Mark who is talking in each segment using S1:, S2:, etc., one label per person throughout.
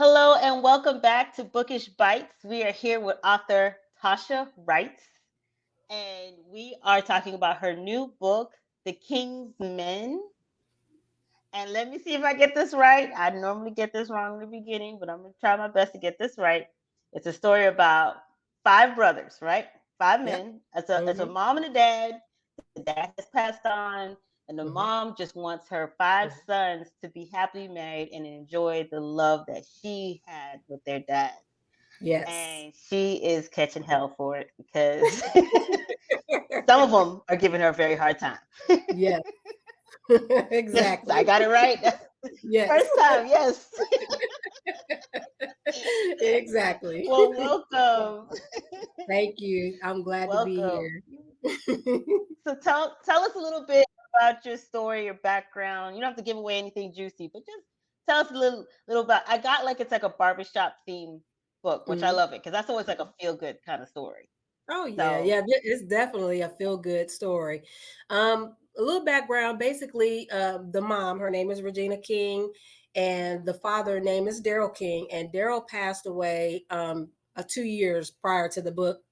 S1: Hello and welcome back to Bookish Bites. We are here with author Tosha Wrights, and we are talking about her new book, The King's Men. And let me see if I get this right. I normally get this wrong in the beginning, but I'm going to try my best to get this right. It's a story about five brothers, right? Five
S2: Yep.
S1: men. It's a
S2: Mm-hmm.
S1: mom and a dad. The dad has passed on, and the
S2: Mm-hmm.
S1: mom just wants her five sons to be happily married and enjoy the love that she had with their dad.
S2: Yes.
S1: And she is catching hell for it because some of them are giving her a very hard time.
S2: Yes.
S1: Yes, I
S2: Exactly.
S1: got it right.
S2: Yes.
S1: First time, yes.
S2: Exactly.
S1: Well, welcome.
S2: Thank you. I'm glad to be
S1: Welcome.
S2: here.
S1: So tell us a little bit about your story, your background. You don't have to give away anything juicy, but just tell us a little about. I got like it's like a barbershop theme book, which I
S2: Mhm.
S1: love it because that's always like a feel good kind of story.
S2: Oh yeah,
S1: So,
S2: yeah. It's definitely a feel good story. A little background. Basically, the mom, her name is Regina King, and the father name is Daryl King. And Daryl passed away 2 years prior to the book,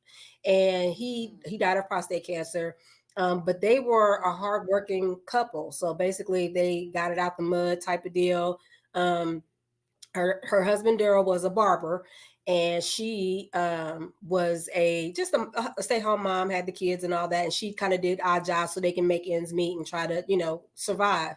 S2: and
S1: mm,
S2: he died of prostate cancer. But they were a
S1: mm,
S2: hardworking couple, so basically they got it out the mud type of deal. Um, her husband Daryl was a barber, and she was a stay-home mom, had the kids and all that, and she kind of did odd jobs so they can make ends meet and try to survive.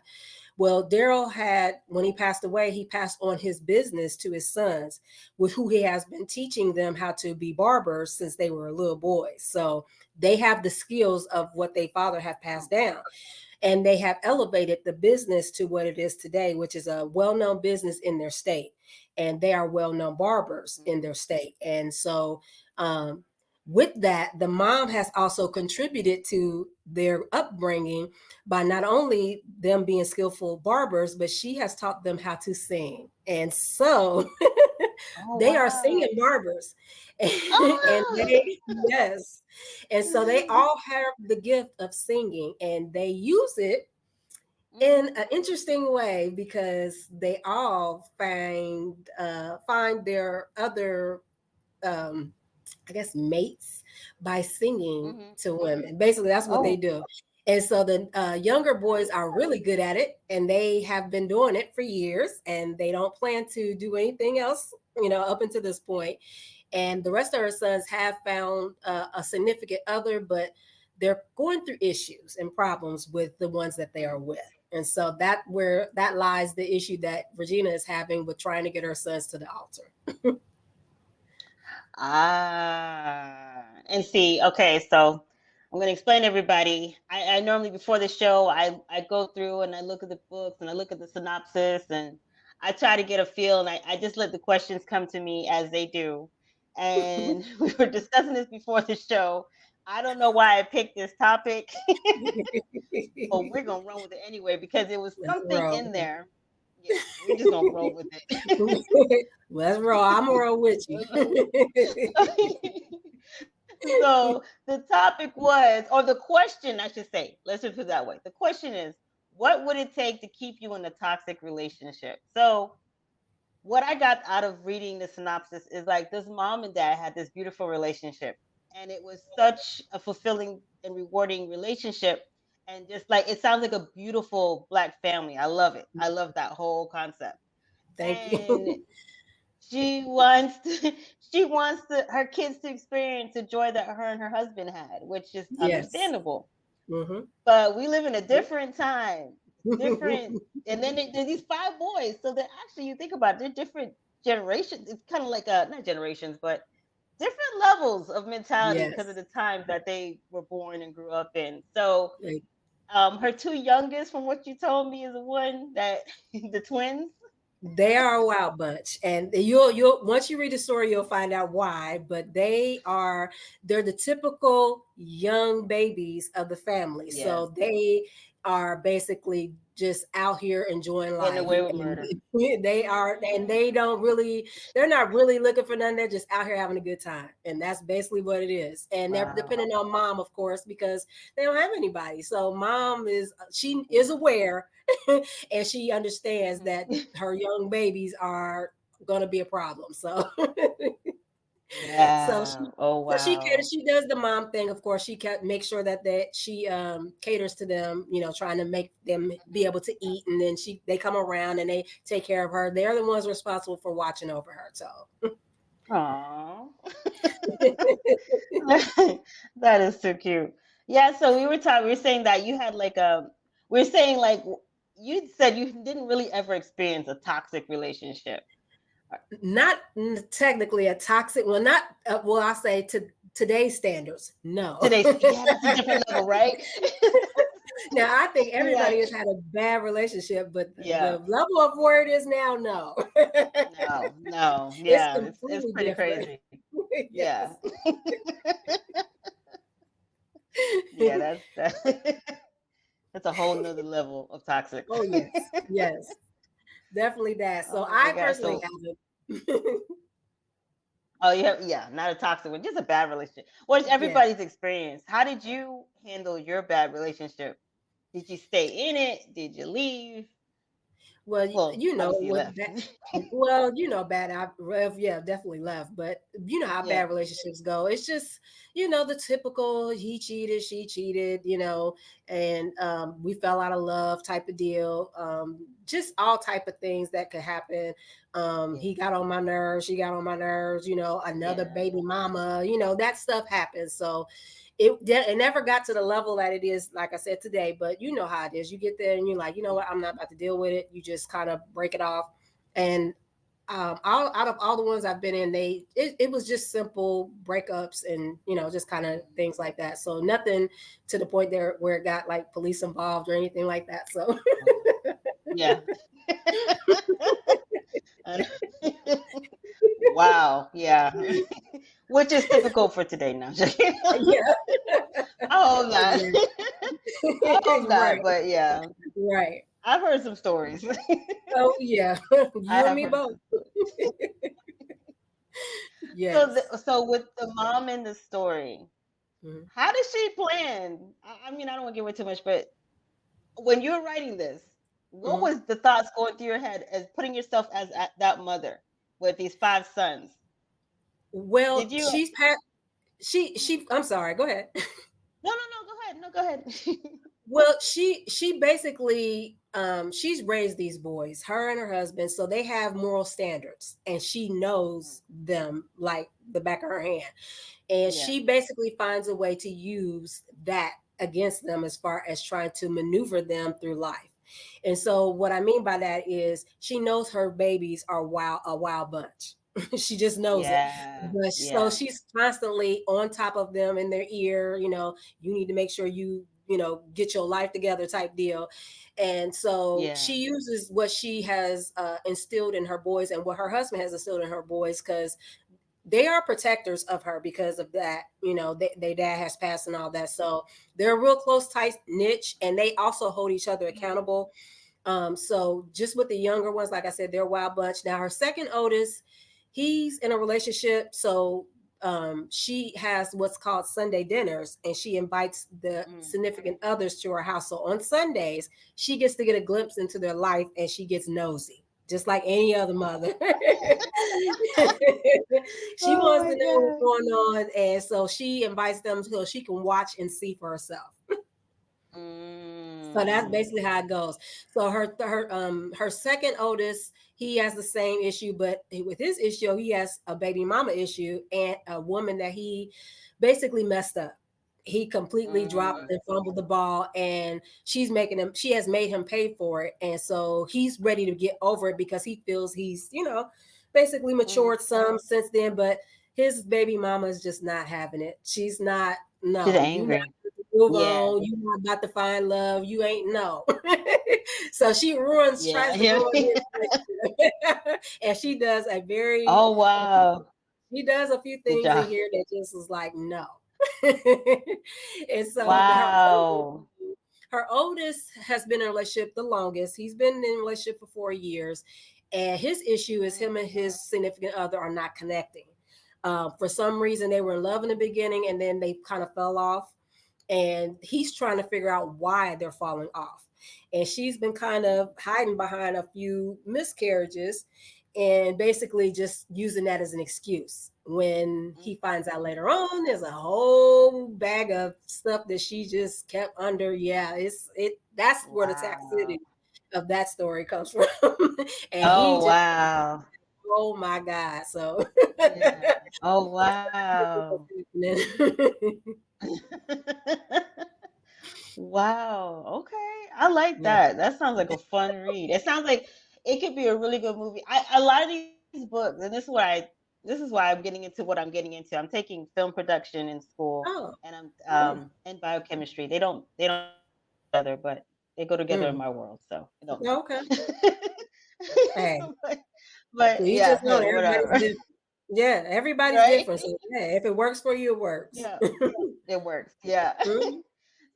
S2: Well, Daryl had, when he passed away, he passed on his business to his sons, with who he has been teaching them how to be barbers since they were little boys. So they have the skills of what their father have passed
S1: oh,
S2: down, and they have elevated the business to what it is today, which is a well-known business in their state, and they are well-known barbers in
S1: mm,
S2: their state. And so um, with that, the mom has also contributed to their upbringing by not only them being skillful barbers, but she has taught them how to sing. And so
S1: oh
S2: they are singing
S1: wow.
S2: barbers. And
S1: Oh.
S2: they, yes. And so they all have the gift of singing, and they use it in
S1: Hmm.
S2: an interesting way because they all find their other um I guess mates by singing
S1: Hmm.
S2: to women. Basically, that's what they
S1: Oh,
S2: do. And so the younger boys are really good at it, and they have been doing it for years, and they don't plan to do anything else, up until this point. And the rest of our sons have found a significant other, but they're going through issues and problems with the ones that they are
S1: mm.
S2: with. And so that lies the issue that Regina is having with trying to get her sons to the altar.
S1: And see, okay, so I'm gonna explain to everybody. I normally before the show, I go through and I look at the books and I look at the synopsis and I try to get a feel and I just let the questions come to me as they do. And we were discussing this before the show. I don't know why I picked this topic, but we're gonna run with it anyway because it was
S2: Let's
S1: something
S2: roll.
S1: in there. Yeah, we're just gonna roll with it.
S2: Let's roll. I'm gonna roll with you.
S1: So the topic was, or the question, I should say, let's just put it that way. The question is, what would it take to keep you in a toxic relationship? So what I got out of reading the synopsis is like this mom and dad had this beautiful relationship, and it was such a fulfilling and rewarding relationship. And just like it sounds like a beautiful black family. I love it. I love that whole concept.
S2: Thank
S1: And
S2: you.
S1: she wants to, she wants her kids to experience the joy that her and her husband had, which is
S2: Yes.
S1: understandable.
S2: Hmm.
S1: But we live in a different time, different, and then there's these five boys. So they're actually, you think about it, they're different generations. It's kind of like not generations, but different levels of mentality because of
S2: Yes.
S1: the time that they were born and grew up in. So
S2: Like,
S1: her two youngest, from what you told me, is the one that the twins.
S2: they are a wild bunch, and you'll once you read the story, you'll find out why. But they're the typical young babies of the family,
S1: Yes,
S2: so they are basically just out here enjoying
S1: getting
S2: life,
S1: away with
S2: and
S1: murder.
S2: they are, and they're not really looking for nothing. They're just out here having a good time, and that's basically what it is. And they're
S1: Wow.
S2: depending on mom, of course, because they don't have anybody. So mom is aware, and she understands that
S1: Mhm.
S2: her young babies are going to be a problem. So so
S1: Yeah.
S2: she
S1: Oh
S2: caters,
S1: wow.
S2: she does the mom thing. Of course, she can make sure that she caters to them, trying to make them be able to eat, and then they come around and they take care of her. They're the ones responsible for watching over her. So
S1: Aww. That is so cute. Yeah, so we were saying that you had like we are saying like you said you didn't really ever experience a toxic relationship.
S2: not technically a toxic, well, not well, I say to today's standards, no.
S1: Yeah, that's a different level, right?
S2: Now I think
S1: Yeah.
S2: everybody has had a bad relationship, but
S1: Yeah.
S2: the level of where it is now, no.
S1: No, no.
S2: It's
S1: Yeah, it's
S2: completely
S1: pretty
S2: different.
S1: crazy. Yeah.
S2: Yes.
S1: Yeah, that's a whole nother level of toxic.
S2: Oh yes, yes, definitely that. So
S1: Oh my
S2: I
S1: gosh.
S2: personally
S1: So,
S2: haven't.
S1: oh, yeah, not a toxic one, just a bad relationship. What's
S2: Yes.
S1: everybody's experience? How did you handle your bad relationship? Did you stay in it? Did you leave?
S2: Well,
S1: Well, obviously you
S2: with
S1: left.
S2: that, well, bad. Yeah, definitely left. But you know how
S1: Yeah.
S2: bad relationships go. It's just, the typical he cheated, she cheated, and we fell out of love type of deal. Just all type of things that could happen.
S1: Yeah.
S2: He got on my nerves, she got on my nerves. Another
S1: Yeah.
S2: baby mama. That stuff happens. So it never got to the level that it is, like I said, today. But you know how it is. You get there and you're like, you know what, I'm not about to deal with it. You just kind of break it off. And out of all the ones I've been in, it was just simple breakups and just kind of things like that. So nothing to the point there where it got like police involved or anything like that. So
S1: Yeah. Wow. Yeah. Which is typical for today now.
S2: yeah,
S1: I hope not.
S2: exactly.
S1: I hope not.
S2: Right,
S1: But yeah,
S2: right.
S1: I've heard some stories.
S2: Oh yeah,
S1: I
S2: you and
S1: have
S2: me
S1: heard
S2: both.
S1: some stories.
S2: Yes.
S1: So with the mom in the story,
S2: Mhm.
S1: how does she plan? I mean, I don't want to give away too much, but when you were writing this, what
S2: Mhm.
S1: was the thoughts going through your head as putting yourself as that mother with these five sons?
S2: Well,
S1: Did you?
S2: she's pat. She. I'm sorry. Go ahead.
S1: No, no, no. Go ahead. No, go ahead.
S2: Well, she basically she's raised these boys, her and her husband, so they have moral standards, and she knows them like the back of her hand. And
S1: Yeah.
S2: she basically finds a way to use that against them as far as trying to maneuver them through life. And so what I mean by that is she knows her babies are a wild bunch. She just knows it.
S1: Yeah.
S2: But so
S1: Yeah.
S2: she's constantly on top of them in their ear, you need to make sure get your life together type deal. And so
S1: Yeah.
S2: she uses what she has instilled in her boys and what her husband has instilled in her boys, because they are protectors of her because of that. Their dad has passed and all that. So they're a real close, tight niche, and they also hold each other accountable. So just with the younger ones, like I said, they're a wild bunch. Now her second oldest, he's in a relationship. So she has what's called Sunday dinners, and she invites the
S1: Mm.
S2: significant others to her house. So on Sundays, she gets to get a glimpse into their life, and she gets nosy, just like any other mother. She
S1: Oh
S2: wants
S1: my
S2: to know what's
S1: god.
S2: going on, and so she invites them so she can watch and see for herself. So that's
S1: Mm.
S2: basically how it goes. So her second oldest, he has the same issue, but with his issue, he has a baby mama issue and a woman that he basically messed up. He completely dropped
S1: Mm.
S2: and fumbled the ball, and she has made him pay for it. And so he's ready to get over it because he feels he's, basically
S1: Mm.
S2: matured some since then, but his baby mama is just not having it. She's not,
S1: She's
S2: no, you
S1: angry.
S2: move
S1: Yeah.
S2: on. You not about to find love. You ain't no. So she
S1: Yeah.
S2: tries to
S1: Yeah.
S2: ruin his relationship. And she does
S1: Oh wow.
S2: she does a few
S1: Good
S2: things in
S1: job.
S2: here that just is like no. And so
S1: Wow.
S2: her oldest has been in a relationship the longest. He's been in a relationship for 4 years, and his issue is him and his significant other are not connecting. For some reason, they were in love in the beginning, and then they kind of fell off, and he's trying to figure out why they're falling off. And she's been kind of hiding behind a few miscarriages. and basically just using that as an excuse. When
S1: Mm.
S2: he finds out later on, there's a whole bag of stuff that she just kept under. Yeah, it that's where the
S1: Wow.
S2: toxicity of that story comes from. And he
S1: Oh
S2: just,
S1: wow.
S2: oh my God. So
S1: Yeah. Oh wow. Wow. Okay. I like
S2: yeah.
S1: that. That sounds like a fun read. It sounds like it could be a really good movie. A lot of these books, and this is why I'm getting into what I'm getting into. I'm taking film production in school,
S2: Oh,
S1: and I'm
S2: cool.
S1: in biochemistry. They don't together, but they go together in
S2: Mm.
S1: my world, so it don't matter.
S2: Okay. Hey,
S1: but,
S2: to
S1: but
S2: each
S1: yeah,
S2: his own.
S1: hey,
S2: Everybody's
S1: whatever.
S2: different. Yeah, everybody's
S1: Right?
S2: different. So yeah, if it works for you, it works.
S1: Yeah. It works. Yeah.
S2: Mhm.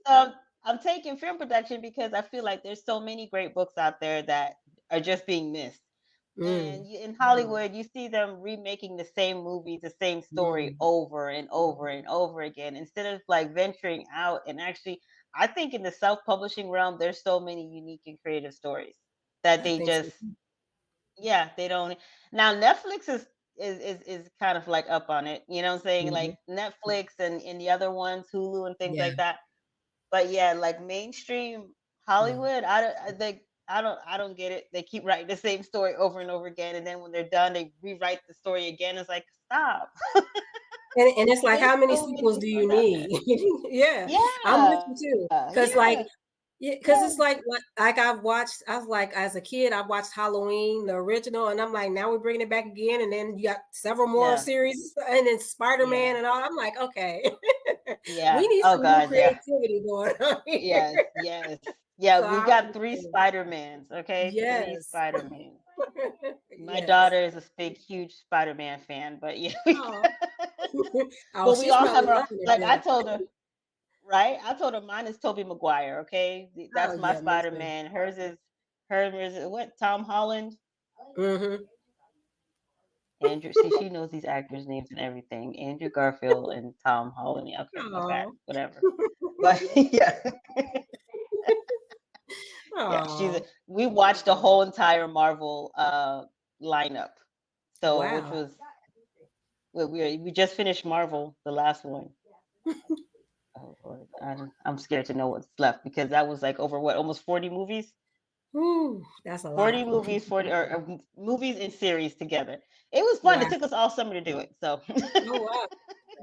S1: Um, I'm taking film production because I feel like there's so many great books out there that are just being missed.
S2: Mm.
S1: And in Hollywood, you see them remaking the same movies, the same story
S2: Mm.
S1: over and over and over again, instead of like venturing out and actually, I think in the self-publishing realm, there's so many unique and creative stories that
S2: I
S1: they
S2: think
S1: just,
S2: so.
S1: yeah, they don't. Now Netflix is kind of like up on it, you know what I'm saying?
S2: Mhm.
S1: Like Netflix and the other ones, Hulu and things
S2: Yeah.
S1: like that. But yeah, like mainstream
S2: Mm.
S1: Hollywood, I don't get it. They keep writing the same story over and over again, and then when they're done, they rewrite the story again. It's like, stop.
S2: And it's like,
S1: There's
S2: how many
S1: so many
S2: sequels do you
S1: stories out there.
S2: need? Yeah, I'm with
S1: Yeah,
S2: you too. Cause
S1: yeah,
S2: like, yeah, because
S1: yeah,
S2: it's like I've watched. I was like, as a kid, I watched Halloween, the original, and I'm like, now we're bringing it back again, and then you got several more
S1: yeah,
S2: series, and then Spider Man
S1: yeah,
S2: and all. I'm like, okay, we
S1: yeah.
S2: need
S1: Oh
S2: some new
S1: God, yeah.
S2: creativity going on
S1: Yes,
S2: here.
S1: yes. Yeah,
S2: So
S1: we
S2: I
S1: got three
S2: understand.
S1: Spider-Mans, okay? Three
S2: Yes,
S1: Spider-Mans. My
S2: yes.
S1: daughter is a big, huge Spider-Man fan, but yeah,
S2: Oh, oh,
S1: but we
S2: she's
S1: all
S2: probably
S1: have our,
S2: loving it
S1: like I
S2: then.
S1: told her, right? I told her mine is Tobey Maguire, okay?
S2: Oh
S1: That's my
S2: yeah, me too.
S1: Spider-Man. Hers is what? Tom Holland?
S2: Mm-hmm.
S1: Andrew, see, she knows these actors' names and everything. Andrew Garfield and Tom Holland. Yeah, okay, my bad.
S2: Oh,
S1: Whatever. But yeah. Yeah,
S2: oh,
S1: we watched the whole entire Marvel lineup. So which
S2: wow.
S1: was we just finished Marvel, the last one. Oh Lord, I'm scared to know what's left because that was like over what, almost 40 movies?
S2: Ooh, that's a
S1: 40
S2: lot.
S1: movies, 40 movies and series together. It was fun.
S2: Wow.
S1: It took us all summer to do it. So
S2: Oh wow.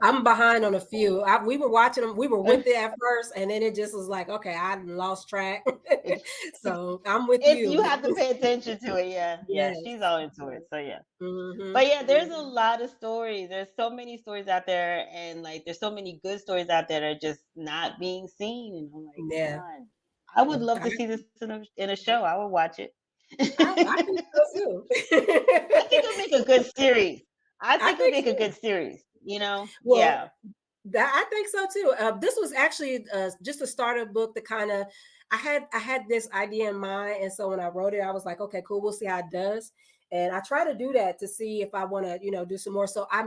S2: I'm behind on a few. We were watching them. We were with it at first, and then it just was like, okay, I lost track. So I'm with
S1: it's
S2: you.
S1: you have to pay attention to it. Yeah, yeah. She's
S2: Yes.
S1: all into it. So yeah.
S2: Hmm.
S1: But yeah, there's a lot of stories. There's so many stories out there, and like there's so many good stories out there that are just not being seen. And I'm like, come
S2: Yeah.
S1: on. I would
S2: Mm.
S1: love to see this in a show. I would watch it.
S2: I think
S1: I
S2: so too.
S1: think it'll make a good series. I
S2: I
S1: think it'll
S2: think
S1: make a
S2: so.
S1: good series.
S2: Well,
S1: Yeah,
S2: that I think so too. This was actually just a starter book that kind of I had this idea in mind, and so when I wrote it, I was like, okay, cool, we'll see how it does. And I try to do that to see if I want to, do some more. So I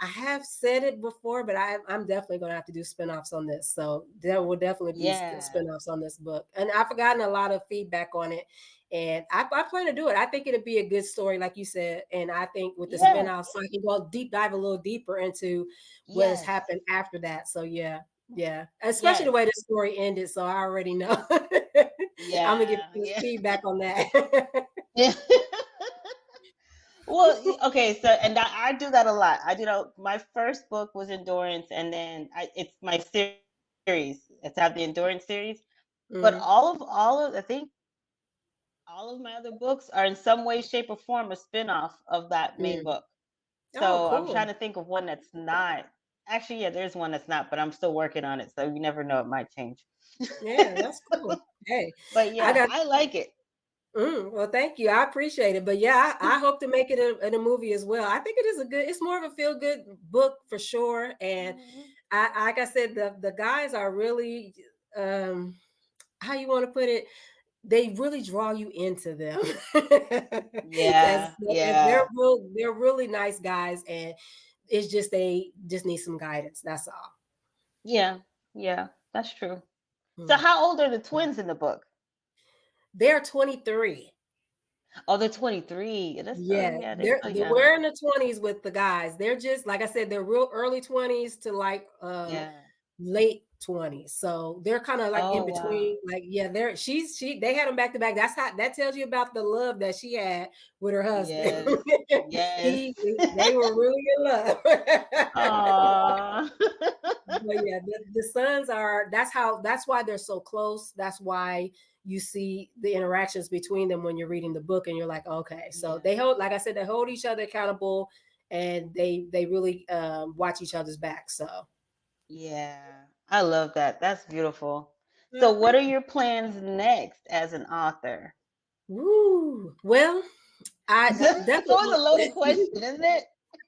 S2: have said it before, but I'm definitely going to have to do spinoffs on this. So there will definitely be
S1: yeah,
S2: spinoffs on this book, and I've gotten a lot of feedback on it. And I plan to do it. I think it'll be a good story, like you said. And I think with the
S1: yeah,
S2: spinoffs, so I can go deep dive a little deeper into what has
S1: yes,
S2: happened after that. So yeah, yeah. Especially the
S1: yes,
S2: way the story ended. So I already know. I'm gonna get
S1: yeah, yeah.
S2: feedback on that.
S1: Yeah. Well, okay, so and I do that a lot. I do that. My first book was Endurance, and then it's my series. It's have the Endurance series, but
S2: Hmm.
S1: I think all of my other books are in some way, shape, or form a spin-off of that main
S2: Mm.
S1: book.
S2: Oh,
S1: So I'm
S2: cool.
S1: trying to think of one that's not. Actually, yeah, there's one that's not, but I'm still working on it, so you never know, it might change.
S2: Yeah, that's cool. Hey,
S1: But
S2: I
S1: yeah,
S2: got.
S1: I like it.
S2: Well, thank you. I appreciate it. But yeah, I hope to make it in a movie as well. I think it is a good. It's more of a feel good book for sure. And
S1: Mhm.
S2: like I said, the guys are really how you want to put it, they really draw you into them.
S1: Yeah, yeah,
S2: They're really nice guys, and it's just they just need some guidance. That's all.
S1: yeah, yeah. That's true. So
S2: Hmm.
S1: how old are the twins in the book?
S2: They're 23.
S1: Oh, they're 23. That's still,
S2: Yeah,
S1: yeah, they're
S2: they're
S1: still
S2: they're
S1: young.
S2: we're in the 20s with the guys. They're just like I said, they're real early 20s to like
S1: Yeah.
S2: late 20s. So they're kind of like in
S1: Oh, wow.
S2: between. Like, yeah, they're they had them back to back. That's how that tells you about the love that she had with her husband.
S1: Yes. Yes.
S2: They were really in love.
S1: Aw.
S2: But yeah, the sons are that's why they're so close. That's why you see the interactions between them when you're reading the book and you're like, okay, so
S1: Yeah.
S2: they hold, like I said, they hold each other accountable and they really watch each other's back. So
S1: Yeah. I love that. That's beautiful. So, what
S2: mhm.
S1: are your plans next as an author?
S2: Woo. Well, I
S1: It's
S2: definitely
S1: always a
S2: want.
S1: loaded question, isn't it?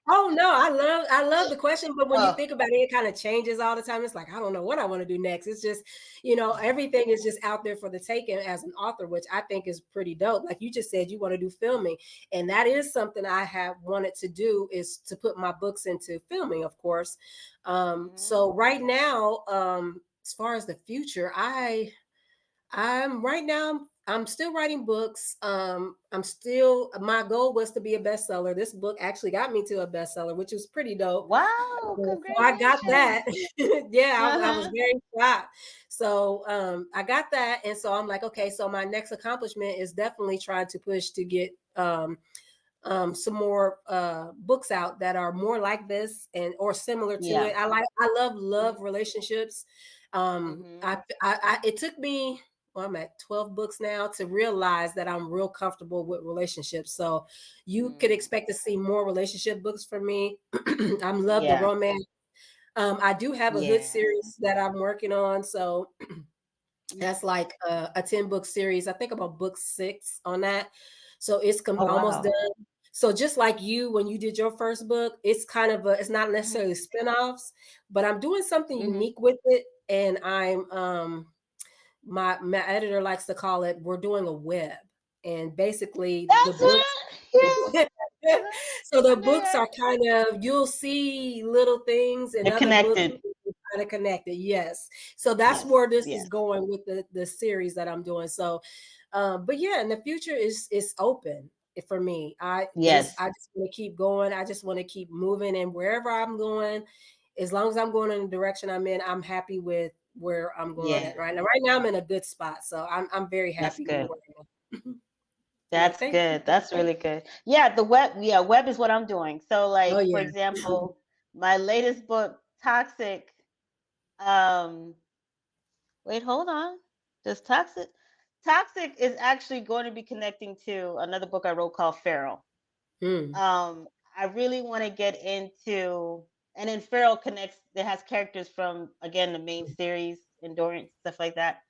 S2: Oh no, I love the question, but when you
S1: Oh,
S2: think about it, it kind of changes all the time. It's like I don't know what I want to do next. It's just, everything is just out there for the taking as an author, which I think is pretty dope. Like you just said, you want to do filming, and that is something I have wanted to do is to put my books into filming, of course.
S1: mhm.
S2: So right now, as far as the future, I'm right now. I'm still writing books. I'm still. My goal was to be a bestseller. This book actually got me to a bestseller, which was pretty dope.
S1: Wow,
S2: So I got
S1: congratulations.
S2: that. Yeah, I was
S1: Uh-huh.
S2: very shocked. So I got that, and so I'm like, okay. So my next accomplishment is definitely trying to push to get some more books out that are more like this and or similar to
S1: Yeah.
S2: it. I love relationships.
S1: Mhm.
S2: It took me, well, I'm at 12 books now to realize that I'm real comfortable with relationships. So you could
S1: Mm.
S2: expect to see more relationship books from me. I love the
S1: Yeah.
S2: romance. I do have a hood
S1: Yeah.
S2: series that I'm working on. So
S1: Mhm.
S2: that's like a 10-book series. I think I'm on book 6 on that. So it's
S1: Oh,
S2: almost
S1: wow.
S2: done. So just like you, when you did your first book, it's kind of it's not
S1: Mhm.
S2: necessarily spin-offs, but I'm doing something
S1: Mhm.
S2: unique with it. And I'm my editor likes to call it, we're doing a web. And basically the
S1: That's
S2: books
S1: it. Yeah. Uh-huh.
S2: so the
S1: I know
S2: books
S1: that.
S2: are kind of, you'll see little things in
S1: They're
S2: other books
S1: connected.
S2: kind of connected. Yes. So that's
S1: Yes.
S2: where this is
S1: Yes.
S2: going with the series that I'm doing. So but yeah, and the future is open for me.
S1: Yes.
S2: I just want to keep going. I just want to keep moving, and wherever I'm going, as long as I'm going in the direction I'm in, I'm happy with where I'm going
S1: Yeah.
S2: at right now. Right now I'm in a good spot. So I'm very
S1: That's
S2: happy with
S1: good.
S2: where I'm at. Well,
S1: That's
S2: thank
S1: good.
S2: you.
S1: That's really good. Yeah, the web, yeah, web is what I'm doing. So
S2: Oh
S1: like for
S2: yeah.
S1: example, my latest book, Toxic, um wait, hold on. Does Toxic is actually going to be connecting to another book I wrote called Feral.
S2: Mm,
S1: I really want to get into, and then Feral connects, it has characters from again the main series, Endurance, stuff like that.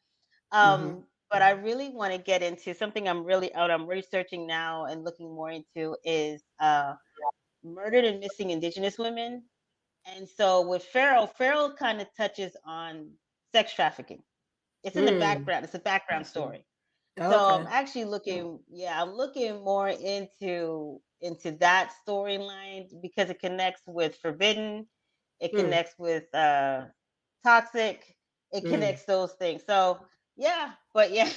S2: mhm,
S1: But I really want to get into something I'm researching now and looking more into is murdered and missing indigenous women. And so with Feral kind of touches on sex trafficking. It's in the
S2: mm.
S1: background. It's a background story. So I'm
S2: Okay.
S1: actually looking, yeah, I'm looking more into that storyline because it connects with Forbidden, it
S2: Mm,
S1: connects with Toxic, it
S2: mm.
S1: connects those things. So yeah, but yeah,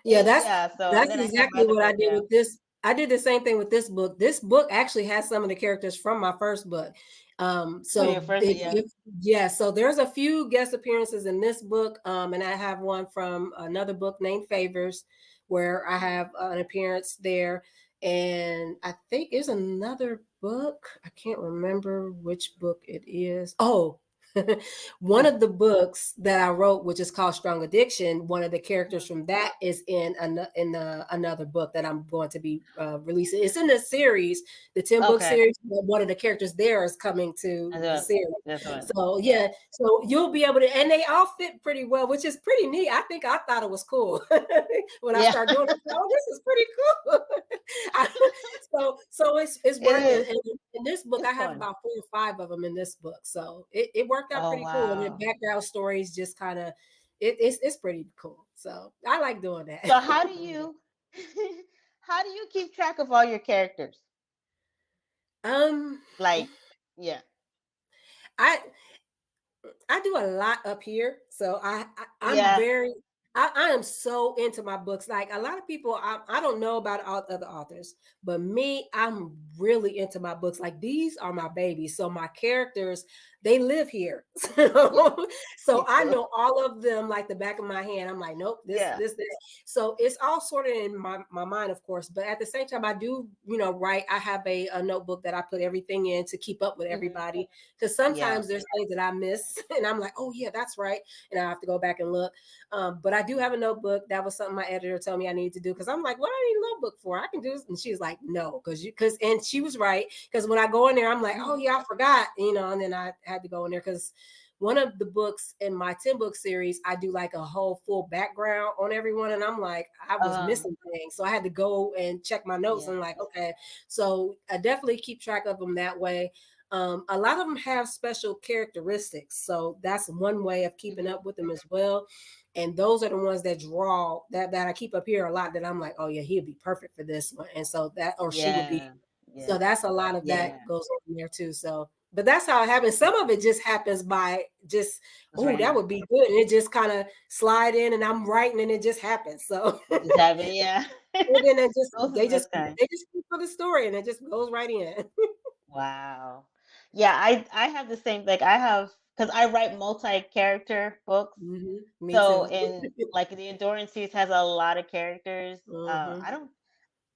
S2: Yeah,
S1: yeah. So and
S2: that's
S1: then I have my
S2: exactly
S1: other
S2: what I
S1: book.
S2: did
S1: Yeah,
S2: with this. I did the same thing with this book. This book actually has some of the characters from my first book.
S1: from your
S2: So
S1: first, yeah.
S2: yeah, so there's a few guest appearances in this book, and I have one from another book named Favors, where I
S1: Mhm.
S2: have an appearance there. And I think there's another book. I can't remember which book it is. Oh, one
S1: Mm.
S2: of the books that I wrote, which is called Strong Addiction, one of the characters
S1: Mhm.
S2: from that is another book that I'm going to be releasing. It's in the series, the 10-book
S1: Okay,
S2: series, but one of the characters there is coming to
S1: and
S2: the
S1: then
S2: series.
S1: this one.
S2: So
S1: Yeah.
S2: yeah, so you'll be able to, and they all fit pretty well, which is pretty neat. I think I thought it was cool when I
S1: Yeah.
S2: started doing it. Oh, this is pretty cool. So it's
S1: It
S2: working.
S1: is.
S2: And in this book,
S1: It's
S2: I have
S1: fun.
S2: about 4 or 5 of them in this book. So it worked out
S1: Oh
S2: pretty cool. And the
S1: wow.
S2: background stories just kind of it's pretty cool. So I like doing that.
S1: So how do you how do you keep track of all your characters?
S2: um
S1: Like, yeah.
S2: I I do a lot up here. So I'm
S1: Yeah.
S2: I am so into my books. Like a lot of people, I don't know about all other authors, but me, I'm really into my books. Like these are my babies. So my characters, they live here. So
S1: Me
S2: I
S1: too.
S2: know all of them like the back of my hand. I'm like, nope,
S1: Yeah.
S2: this. So it's all sort of in my mind, of course. But at the same time, I do, write. I have a notebook that I put everything in to keep up with
S1: Hmm.
S2: everybody. Because
S1: Yeah.
S2: sometimes there's things that I miss, and I'm like, oh yeah, that's right, and I have to go back and look. But I do have a notebook. That was something my editor told me I need to do because I'm like, what do I need a notebook for? I can do this. And she's like, no, and she was right. Because when I go in there, I'm like, oh
S1: Hmm.
S2: yeah, I forgot, and then I had to go in there because one of the books in my 10 book series, I do like a whole full background on everyone. And I'm like, I was
S1: Uh,
S2: missing things. So I had to go and check my notes
S1: yeah.
S2: and like, okay. So I definitely keep track of them that way. A lot of them have special characteristics. So that's one way of keeping
S1: Hmm.
S2: up with them as well. And those are the ones that draw that I keep up here a lot that I'm like, oh yeah, he'd be perfect for this one. And so that or she would be.
S1: Yeah.
S2: So
S1: Yeah.
S2: that's a lot of
S1: Yeah.
S2: that goes on there too. So but that's how it happens. Some of it just happens by just,
S1: It's
S2: oh, that
S1: random.
S2: would be good. And it just kind of slide in and I'm writing and it just happens. So
S1: It just happened. Yeah.
S2: and then it just
S1: Those are the
S2: they just
S1: best kind.
S2: they just keep for the story and it just goes right in.
S1: Wow. Yeah, I have the same, like I have, because I write multi-character books.
S2: Me
S1: So
S2: too.
S1: in like the Endurance series has a lot of characters.
S2: hmm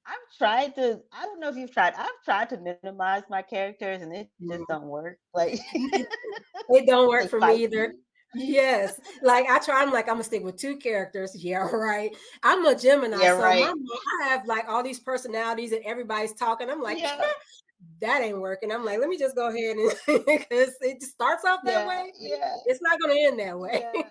S1: I've tried to, I don't know if you've tried. I've tried to minimize my characters and it just don't
S2: hmm
S1: work. Like
S2: It don't work
S1: they
S2: for
S1: fight.
S2: me either. Yes. Like I try, I'm like, I'm gonna stick with two characters. Yeah, right. I'm a Gemini,
S1: Yeah,
S2: so
S1: right.
S2: I have like all these personalities and everybody's talking. I'm like,
S1: Yeah.
S2: that ain't working. I'm like, let me just go ahead and because it just starts off that
S1: Yeah,
S2: way.
S1: yeah.
S2: It's not gonna end that way.
S1: Yeah.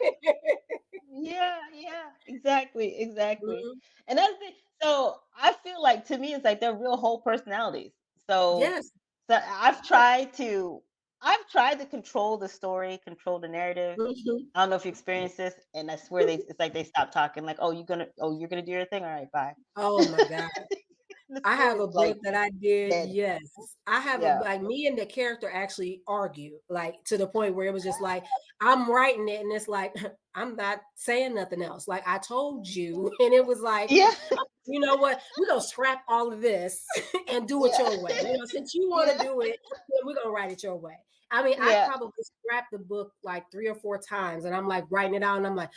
S1: Yeah, yeah, exactly, exactly.
S2: Mhm.
S1: And that's the so I feel like to me it's like they're real whole personalities. So
S2: Yes.
S1: so I've tried to control the story, control the narrative.
S2: Mhm.
S1: I don't know if you experienced this, and I swear it's like they stop talking, like, oh, you're gonna do your thing? All right, bye.
S2: Oh my God.
S1: The
S2: I have
S1: story's
S2: a book
S1: like
S2: that I did.
S1: dead.
S2: Yes. I have a
S1: Yeah.
S2: like me and the character actually argue like to the point where it was just like I'm writing it and it's like I'm not saying nothing else. Like I told you and it was like
S1: Yeah.
S2: you know what? We're gonna scrap all of this and do it
S1: Yeah.
S2: your way. Since you want to
S1: Yeah.
S2: do it, then we're gonna write it your way. I mean, I
S1: Yeah.
S2: probably scrapped the book like 3 or 4 times, and I'm like writing it out, and I'm like,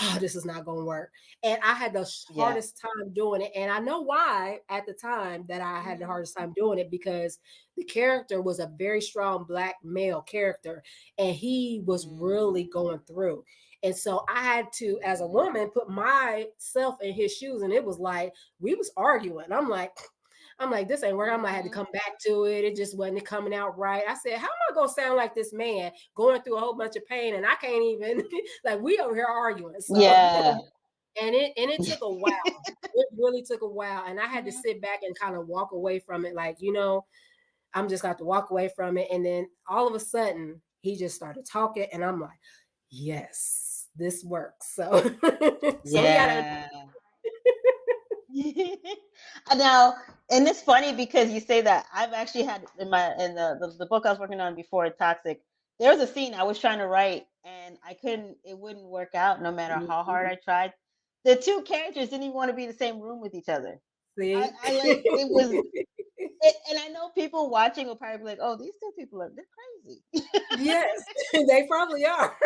S2: oh, this is not gonna work. And I had the
S1: Yeah.
S2: hardest time doing it. And I know why at the time that I had the
S1: Mhm.
S2: hardest time doing it because the character was a very strong black male character, and he was
S1: Mm.
S2: really going through. And so I had to, as a
S1: Mm.
S2: woman, put myself in his shoes. And it was like we was arguing. I'm like, this ain't working. I had to
S1: Mhm.
S2: come back to it. It just wasn't coming out right. I said, how am I gonna sound like this man going through a whole bunch of pain and I can't even like we over here arguing. So
S1: Yeah.
S2: and it took a while. It really took a while. And I had to
S1: Mhm.
S2: sit back and kind of walk away from it. Like, I'm just got to walk away from it. And then all of a sudden he just started talking and I'm like, yes, this works. So so we gotta
S1: Yeah. Now, and it's funny because you say that I've actually had in the book I was working on before Toxic, there was a scene I was trying to write and I couldn't, it wouldn't work out no matter how hard
S2: Mhm.
S1: I tried. The two characters didn't even want to be in the same room with each other. I,
S2: See.
S1: I like it was it, and I know people watching will probably be like, oh, these two people are they're crazy.
S2: Yes, they probably are.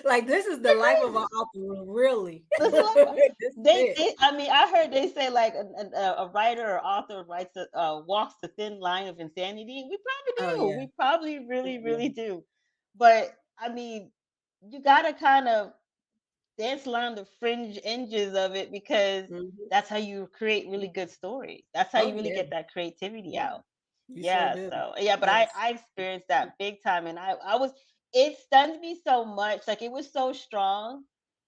S2: Like this is the
S1: They're
S2: life of an
S1: crazy.
S2: author, really.
S1: This is like
S2: This is it.
S1: I mean, I heard they say like a writer or author writes walks the thin line of insanity. We probably
S2: Oh
S1: do.
S2: yeah,
S1: We probably really,
S2: yeah.
S1: really do. But I mean, you gotta kind of dance around the fringe edges of it because
S2: Mhm.
S1: that's how you create really good stories. That's how
S2: Oh
S1: you really
S2: yeah,
S1: get that creativity out.
S2: you sure
S1: Yeah,
S2: do.
S1: so yeah, but
S2: Yes.
S1: I experienced that big time and I was it stunned me so much. Like it was so strong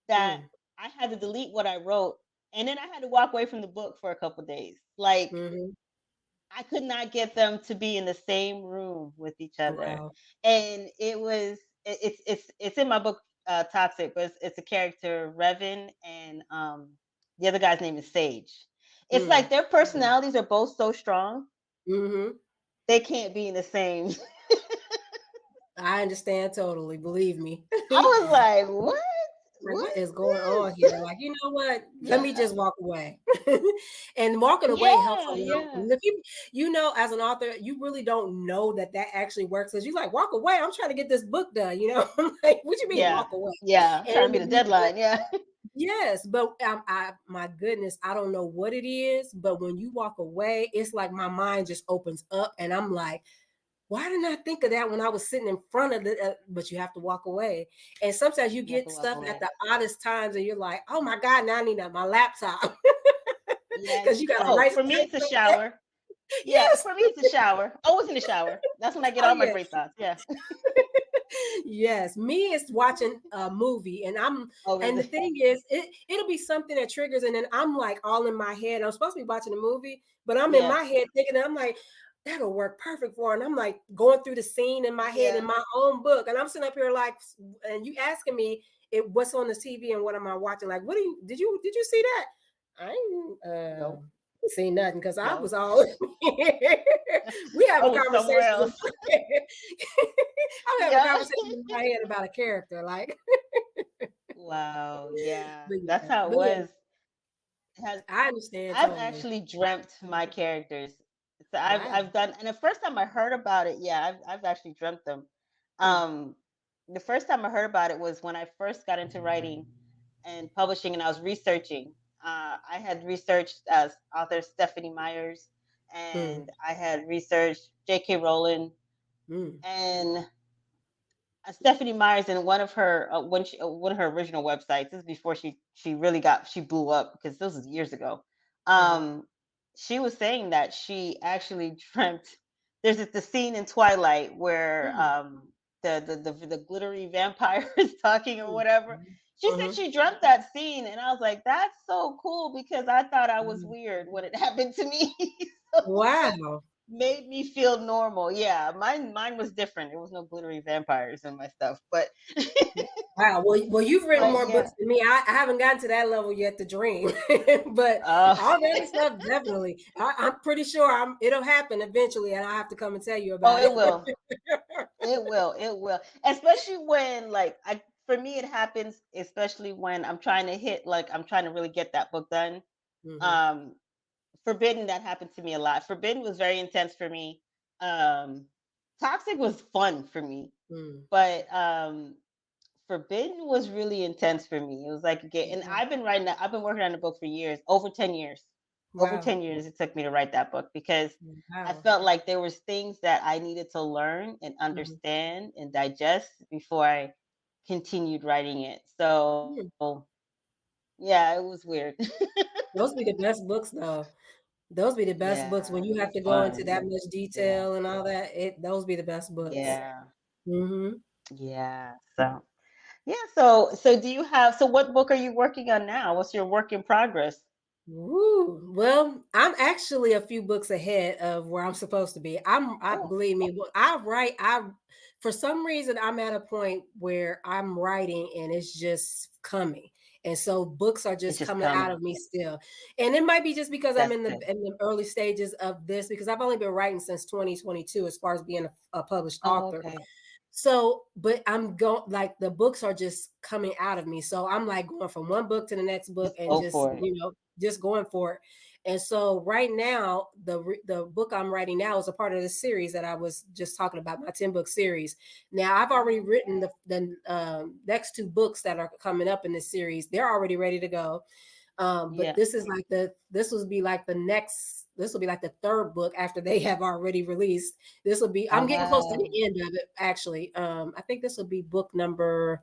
S1: that
S2: Mm.
S1: I had to delete what I wrote and then I had to walk away from the book for a couple days. Like
S2: Mhm.
S1: I could not get them to be in the same room with each other.
S2: Wow.
S1: And it was it's in my book Toxic, but it's a character Revan and the other guy's name is Sage. It's like
S2: Mm.
S1: their personalities are both so strong,
S2: Mhm.
S1: they can't be in the same.
S2: I understand totally. Believe me.
S1: I was like, "What?"
S2: like,
S1: What
S2: what is
S1: is
S2: going on
S1: this?
S2: here? Like, you know what? Let me
S1: Yeah.
S2: just walk away. And walking away helps a
S1: Yeah.
S2: lot.
S1: Yeah.
S2: And if you know, as an author, you really don't know that actually works. Because you like walk away. I'm trying to get this book done. You know, I'm like, what you mean
S1: Yeah.
S2: walk away?
S1: Yeah.
S2: And
S1: Trying to
S2: in
S1: meet
S2: the
S1: a
S2: beginning,
S1: deadline. Yeah.
S2: yes, but my goodness, I don't know what it is, but when you walk away, it's like my mind just opens up, and I'm like, why didn't I think of that when I was sitting in front of the? But you have to walk away, and sometimes you
S1: You have
S2: get
S1: to walk
S2: stuff at
S1: away.
S2: the oddest times, and you're like, oh my god, now I need my laptop
S1: Yes.
S2: because you got to
S1: Oh,
S2: write
S1: for me,
S2: type
S1: it's a
S2: stuff there.
S1: shower. Yeah.
S2: Yes,
S1: For me, it's a shower. Always in the shower. That's when I get
S2: oh
S1: all my
S2: yes.
S1: great thoughts. Yeah.
S2: Yes, me is watching a movie,
S1: Oh,
S2: and
S1: is
S2: the
S1: it?
S2: thing is, it'll be something that triggers, and then I'm like all in my head. I'm supposed to be watching a movie, but I'm in
S1: Yeah.
S2: my head thinking, and I'm like, that'll work perfect for her. And I'm like going through the scene in my head in
S1: Yeah.
S2: my own book, and I'm sitting up here like, and you asking me what's on the TV and what am I watching? Like, what do you did you see that? I ain't
S1: Nope.
S2: seen nothing because I was
S1: No.
S2: all we have
S1: I
S2: a
S1: was somewhere
S2: conversation.
S1: else.
S2: I'm having a
S1: Yeah.
S2: conversation in my head about a character, like,
S1: Wow. Yeah. That's
S2: yeah,
S1: how it
S2: but yeah,
S1: was. It has
S2: I understand
S1: I've
S2: totally.
S1: actually dreamt my characters. So
S2: Wow.
S1: I've done, and the first time I heard about it, yeah, I've actually dreamt them.
S2: Mm,
S1: Um, the first time I heard about it was when I first got into writing and publishing, and I was researching. I had researched as author Stephanie Myers,
S2: mm,
S1: and I had researched J.K. Rowling,
S2: mm,
S1: and Stephanie Myers in one of her original websites. This is before she really she blew up because this was years ago.
S2: wow.
S1: Um, she was saying that she actually dreamt. The scene in Twilight where
S2: Mm,
S1: the glittery vampire is talking or
S2: mm,
S1: whatever.
S2: mhm,
S1: She said
S2: mhm.
S1: she dreamt that scene, and I was like, "That's so cool," because I thought I was
S2: Mm.
S1: weird when it happened to me. So it
S2: Wow.
S1: made me feel normal. Yeah, mine was different. There was no glittery vampires in my stuff, but
S2: Wow. Well, you've written
S1: but
S2: more
S1: yeah.
S2: books than me. I haven't gotten to that level yet to dream, but
S1: Uh,
S2: all the other stuff, definitely. I'm pretty sure it'll happen eventually, and I have to come and tell you
S1: oh,
S2: about
S1: it
S2: it.
S1: will. It will. It will. Especially when like I for me it happens especially when I'm trying to really get that book done.
S2: Hmm.
S1: Um Forbidden, that happened to me a lot. Forbidden was very intense for me. Um Toxic was fun for me,
S2: Mm.
S1: but Forbidden was really intense for me. It was like again, and
S2: Wow.
S1: I've been working on the book for years, over 10 years. Over
S2: Wow.
S1: 10 years it took me to write that book because I
S2: Wow.
S1: felt like there was things that I needed to learn and
S2: Mhm.
S1: understand and digest before I continued writing it. So,
S2: Mm.
S1: yeah, it was weird.
S2: Those be the best books, though. Those be the best books
S1: Yeah,
S2: when
S1: it
S2: you have
S1: was
S2: to go into that
S1: fun.
S2: much
S1: Yeah.
S2: detail and all that. Those be the best books.
S1: Yeah.
S2: Hmm.
S1: Yeah. So, yeah, so what book are you working on now? What's your work in progress?
S2: Woo. Well, I'm actually a few books ahead of where I'm supposed to be. I
S1: Oh,
S2: believe me, for some reason, I'm at a point where I'm writing and it's just coming. And so books are
S1: it's
S2: just
S1: just
S2: coming out
S1: coming.
S2: of me still. And it might be just because I'm
S1: That's
S2: in
S1: good.
S2: the early stages of this, because I've only been writing since 2022 as far as being a published
S1: Oh,
S2: author.
S1: okay.
S2: So, but I'm going like the books are just coming out of me. So I'm like going from one book to the next book
S1: Just
S2: and
S1: go
S2: just,
S1: for it.
S2: just going for it. And so right now, the book I'm writing now is a part of the series that I was just talking about, my 10 book series. Now I've already
S1: Hmm.
S2: written the next two books that are coming up in this series. They're already ready to go. But
S1: Yeah.
S2: this is like this will be like the third book after they have already released. I'm
S1: Oh,
S2: getting close to
S1: wow.
S2: the end of it, actually. I think this will be book number,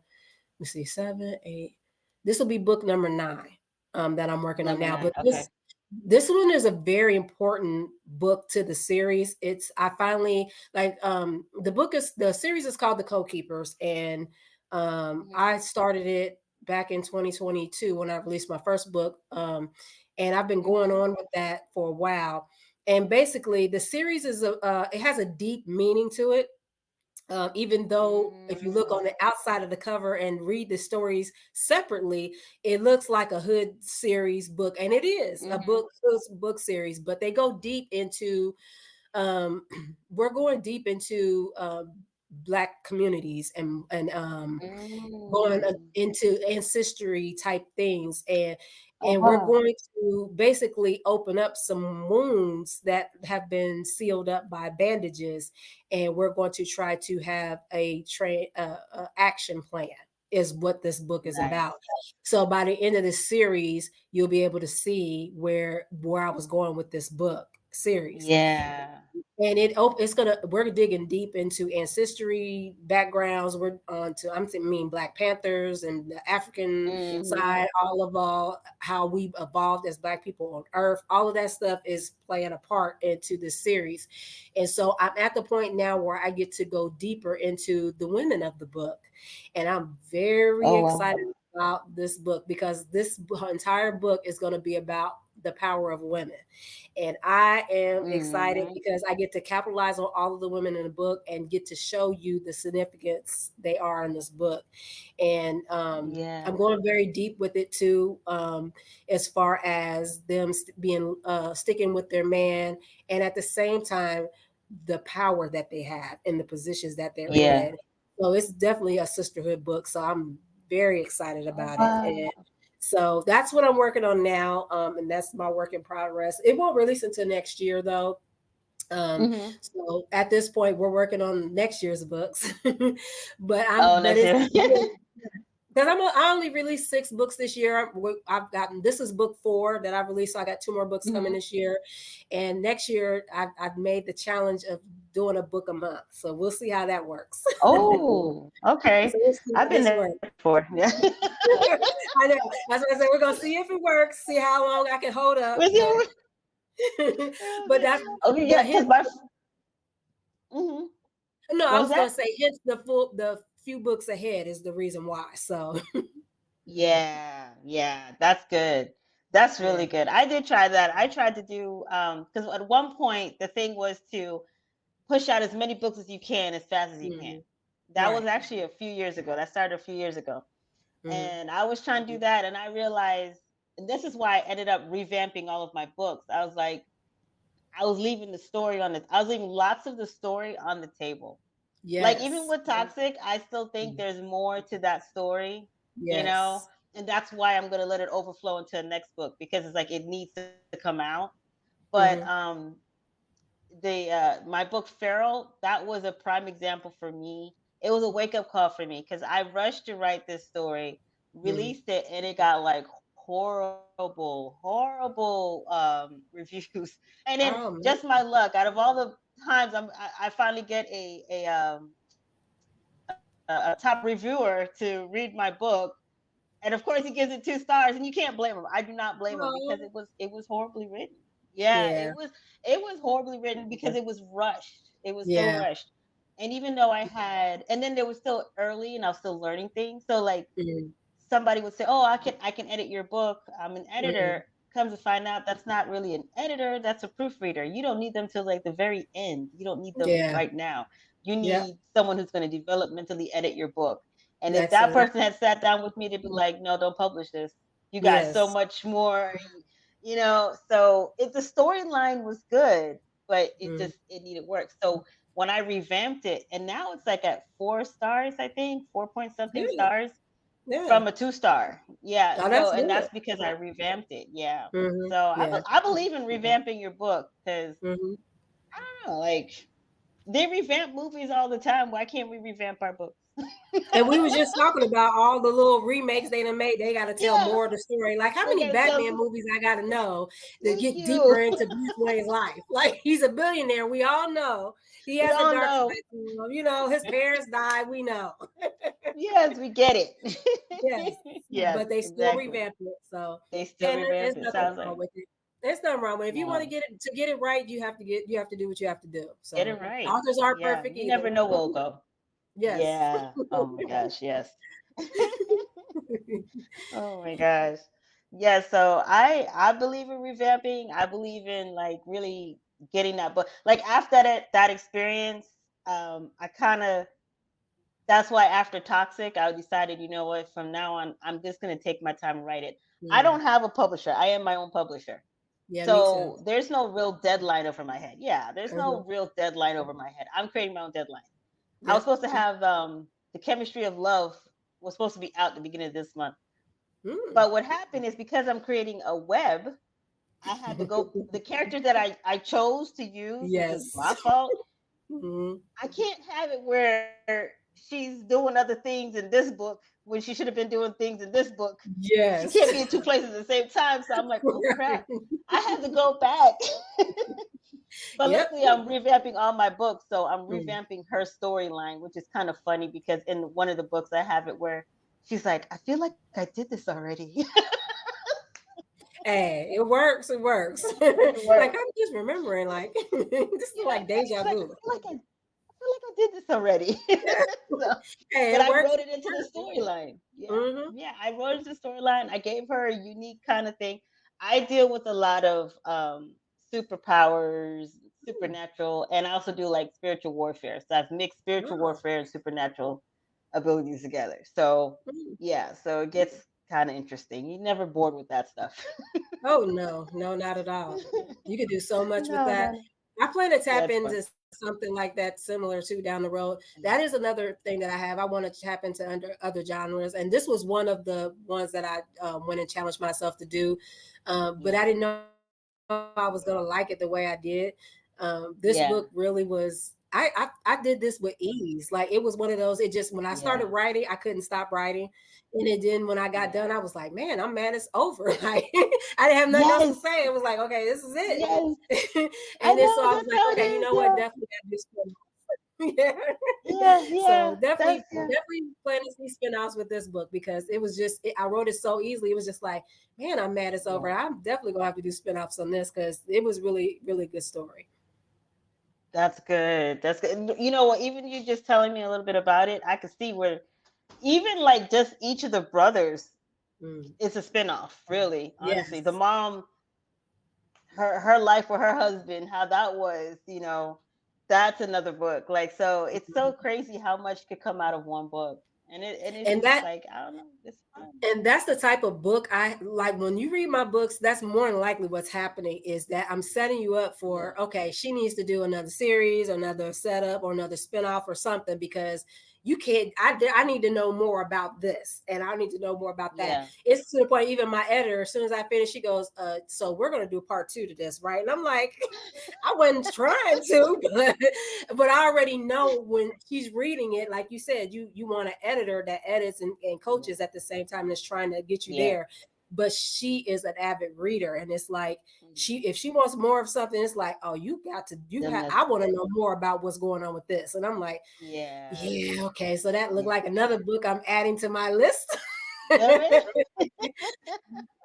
S2: let me see, seven, eight. This will be book number nine, that I'm working on
S1: Number
S2: now.
S1: nine.
S2: But
S1: Okay.
S2: this one is a very important book to the series. I finally like the series is called The Co-Keepers, and
S1: Hmm.
S2: I started it back in 2022 when I released my first book. And I've been going
S1: Hmm.
S2: on with that for a while. And basically, the series it has a deep meaning to it. Even though if you look on
S1: Mm,
S2: the outside of the cover and read the stories separately, it looks like a hood series book, and it is a
S1: mhm.
S2: book series. But they go deep into we're going deep into Black communities and going
S1: Mm.
S2: into ancestry type things, and we're
S1: Uh-huh.
S2: going to basically open up some wounds that have been sealed up by bandages, and we're going to try to have a action plan is what this book is
S1: Nice.
S2: about. So by the end of this series, you'll be able to see where I was going with this book series.
S1: Yeah.
S2: And it's gonna we're digging deep into ancestry backgrounds. We're on to mean Black Panthers and the African
S1: Mm-hmm.
S2: side, all how we've evolved as Black people on Earth. All of that stuff is playing a part into this series, and so I'm at the point now where I get to go deeper into the women of the book, and I'm very
S1: Oh
S2: excited
S1: wow.
S2: about this book because this entire book is going to be about the power of women. And I am excited
S1: Mm-hmm.
S2: because I get to capitalize on all of the women in the book and get to show you the significance they are in this book. And I'm
S1: Yeah.
S2: going very deep with it too, as far as them being sticking with their man, and at the same time, the power that they have in the positions that they're
S1: Yeah.
S2: in. So it's definitely a sisterhood book. So I'm very excited
S1: Oh
S2: about it.
S1: wow.
S2: And so that's what I'm working on now, and that's my work in progress. It won't release until next year, though.
S1: Mm-hmm.
S2: So at this point, we're working on next year's books,
S1: Oh,
S2: but
S1: next
S2: it's
S1: year.
S2: because I only released 6 books this year. I've gotten this is book 4 that I've released. So I got 2 more books coming
S1: Mm-hmm.
S2: this year, and next year I've made the challenge of doing a book a month. So we'll see how that works.
S1: Oh,
S2: So
S1: okay.
S2: we'll see
S1: I've
S2: how
S1: been
S2: this
S1: there
S2: works.
S1: before. Yeah.
S2: I know. That's what I said. We're gonna see if it works. See how long I can hold up.
S1: Was it?
S2: But that's
S1: Okay, yeah,
S2: but
S1: because
S2: hence
S1: my. Mm-hmm.
S2: no, I
S1: What was
S2: was gonna
S1: that?
S2: say hence the few books ahead is the reason why. So
S1: Yeah, yeah, that's good. That's
S2: yeah.
S1: really good. I did try that. I tried to do because at one point the thing was to push out as many books as you can as fast as you can.
S2: Hmm.
S1: That was
S2: Right.
S1: actually a few years ago. That started a few years ago.
S2: Hmm.
S1: And I was trying to do that and I realized and this is why I ended up revamping all of my books. I was like I was leaving the story on the I was leaving lots of the story on the table. Like even
S2: Yes.
S1: with Toxic, I still think
S2: Mhm.
S1: there's more to that story, you know?
S2: Yes.
S1: And that's why I'm gonna let it overflow into the next book because it's like it needs to come out. But
S2: Hmm.
S1: the my book Feral, that was a prime example for me. It was a wake up call for me because I rushed to write this story,
S2: Hmm.
S1: released it, and it got like horrible reviews. And then
S2: Oh
S1: just my
S2: man.
S1: luck, out of all the times I finally get a top reviewer to read my book, and of course he gives it 2 stars, and you can't blame him. I do not blame him because
S2: Oh.
S1: it was horribly written. Yeah,
S2: Yeah.
S1: it was horribly written because it was rushed. It was so
S2: Yeah.
S1: rushed. And even though I had, and then there was still early, and I was still learning things. So like
S2: Hmm.
S1: somebody would say, "Oh, I can edit your book. I'm an
S2: Hmm.
S1: editor." Comes to find out, that's not really an editor. That's a proofreader. You don't need them till like the very end. You don't need them
S2: Yeah.
S1: right now. You
S2: Yep.
S1: need someone who's going to developmentally edit your book. And if
S2: That's
S1: that
S2: it.
S1: person had sat down with me, to be like, "No, don't publish this. You got so
S2: Yes.
S1: much more." You know, so if the storyline was good, but
S2: Mm.
S1: it needed work. So when I revamped it, and now it's like at 4 stars, I think 4 point something
S2: Good.
S1: stars
S2: Yeah.
S1: from a 2 star. Yeah.
S2: Oh,
S1: So,
S2: that's
S1: and
S2: good.
S1: that's because I revamped it. Yeah.
S2: Hmm.
S1: So
S2: Yeah.
S1: I believe in revamping your book because
S2: Hmm.
S1: I don't know, like they revamp movies all the time. Why can't we revamp our books?
S2: And we was just talking about all the little remakes they done made. They got to tell
S1: Yeah.
S2: more of the story. Like, how
S1: They
S2: many
S1: gotta tell
S2: Batman
S1: us.
S2: movies I got to know to
S1: Thank
S2: get
S1: you.
S2: deeper into Bruce Wayne's life? Like, he's a billionaire. We all know he
S1: We
S2: has a
S1: all
S2: dark
S1: know.
S2: side to him. You know, his parents died. We know.
S1: Yes, we get
S2: Yes,
S1: it. Yes,
S2: but they still
S1: exactly.
S2: revamp it. So,
S1: They still
S2: and
S1: revamp
S2: there's
S1: it.
S2: nothing
S1: Sounds
S2: wrong
S1: like
S2: with it. There's nothing wrong with it. If you want
S1: no.
S2: to get it right, you have to do what you have to do.
S1: Get it
S2: So,
S1: right.
S2: authors aren't
S1: Yeah.
S2: perfect
S1: You never
S2: either.
S1: know where we'll go.
S2: Yes.
S1: Yeah. Oh my gosh. Yes. Oh my gosh. Yeah, so I believe in revamping. I believe in like really getting that book. Like after that experience, I kind of that's why after Toxic, I decided, you know what, from now on, I'm just gonna take my time and write it. I
S2: Yeah.
S1: don't have a publisher. I am my own publisher.
S2: Yeah, me too.
S1: So there's no real deadline over my head. Yeah, there's
S2: Uh-huh.
S1: no real deadline over my head. I'm creating my own deadline. I was
S2: Yep.
S1: supposed to have the chemistry of love was supposed to be out the beginning of this month.
S2: Mm.
S1: But what happened is because I'm creating a web, I had to go the characters that I chose to use, which is
S2: Yes.
S1: my fault.
S2: Mhm.
S1: I can't have it where she's doing other things in this book when she should have been doing things in this book. She
S2: Yes.
S1: can't be in two places at the same time. So I'm like, oh crap.
S2: Right.
S1: I had to go back. But
S2: Yep.
S1: luckily I'm revamping all my books. So I'm
S2: Mm.
S1: revamping her storyline, which is kind of funny because in one of the books I have it where she's like, I feel like I did this already.
S2: Hey, it works. It works.
S1: It worked.
S2: Like I'm just remembering, like this is
S1: Yeah.
S2: like
S1: She's
S2: deja
S1: like,
S2: vu.
S1: I feel like I did this already. So,
S2: Hey,
S1: but
S2: it
S1: I
S2: works.
S1: wrote it into the storyline. Yeah.
S2: Mm-hmm.
S1: Yeah. I wrote it into the storyline. I gave her a unique kind of thing. I deal with a lot of superpowers, supernatural, and I also do like spiritual warfare. So I've mixed spiritual
S2: Oh.
S1: warfare and supernatural abilities together. So
S2: Mm.
S1: yeah, so it gets kind of interesting. You're never bored with that stuff.
S2: Oh no, no, not at all. You could do so much with
S1: No, no,
S2: that.
S1: no.
S2: I plan to
S1: Yeah,
S2: tap
S1: it's fun.
S2: into something like that similar to down the road. That is another thing that I have. I want to tap into under other genres, and this was one of the ones that I went and challenged myself to do. But
S1: Yeah.
S2: I didn't know I was gonna like it the way I did. This book really
S1: Yeah.
S2: was. I did this with ease. Like it was one of those. It just when I started writing, I
S1: Yeah.
S2: couldn't stop writing. And then when I got done, I was like,
S1: Yeah.
S2: man, I'm mad it's over. Like I didn't have nothing else to say.
S1: Yes.
S2: It was like, okay, this is it.
S1: Yes.
S2: And then
S1: I
S2: so I was
S1: know
S2: like,
S1: that's
S2: okay,
S1: how it
S2: you know
S1: is.
S2: what?
S1: Yeah.
S2: Definitely got to do spin-offs. Yeah.
S1: Yeah.
S2: So
S1: Yeah.
S2: definitely,
S1: That's yeah.
S2: definitely plan to see spin-offs with this book because it was just I wrote it so easily. It was just like, man, I'm mad it's over.
S1: Yeah.
S2: I'm definitely gonna have to do spin-offs on this because it was really, really good story.
S1: That's good. That's good. You know what? Even you just telling me a little bit about it, I could see where even like just each of the brothers
S2: Mm.
S1: is a spinoff. Really, honestly, the
S2: Yes.
S1: mom, her life with her husband, how that was. That's another book. Like so, it's so crazy how much could come out of one book, and it's
S2: And
S1: just
S2: that
S1: like I don't know, it's fun.
S2: And that's the type of book I like. When you read my books, that's more than likely what's happening is that I'm setting you up
S1: Yeah.
S2: for, okay, she needs to do another series or another setup or another spinoff or something because you can't, I need to know more about this and I need to know more about that.
S1: Yeah.
S2: It's to the point, even my editor, as soon as I finish, she goes, so we're going to do part two to this, right? And I'm like, I wasn't trying to, but I already know when she's reading it, like you said, you want an editor that edits and
S1: Yeah.
S2: coaches at the same time that's trying to get you
S1: Yeah.
S2: there. But she is an avid reader, and it's like
S1: Mhm.
S2: if she wants more of something, it's like, oh,
S1: Then
S2: I
S1: that's
S2: want to know more about what's going on with this. And I'm like,
S1: yeah.
S2: yeah, okay. So that looked
S1: Yeah.
S2: like another book I'm adding to my list.
S1: All right.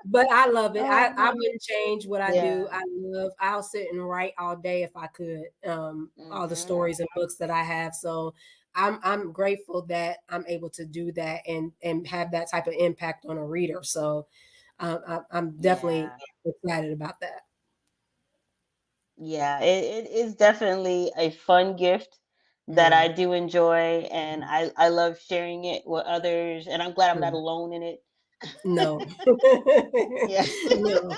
S2: But I love it.
S1: Oh
S2: I
S1: man.
S2: wouldn't change what I do.
S1: Yeah.
S2: I'll sit and write all day if I could. All the
S1: Hmm.
S2: stories and books that I have. So I'm grateful that I'm able to do that and have that type of impact on a reader. So I'm definitely
S1: Yeah.
S2: excited about that.
S1: Yeah. It is definitely a fun gift that I
S2: Mm,
S1: do enjoy, and I love sharing it with others, and I'm glad I'm not
S2: mm.
S1: alone in it.
S2: No.
S1: Yeah.
S2: No.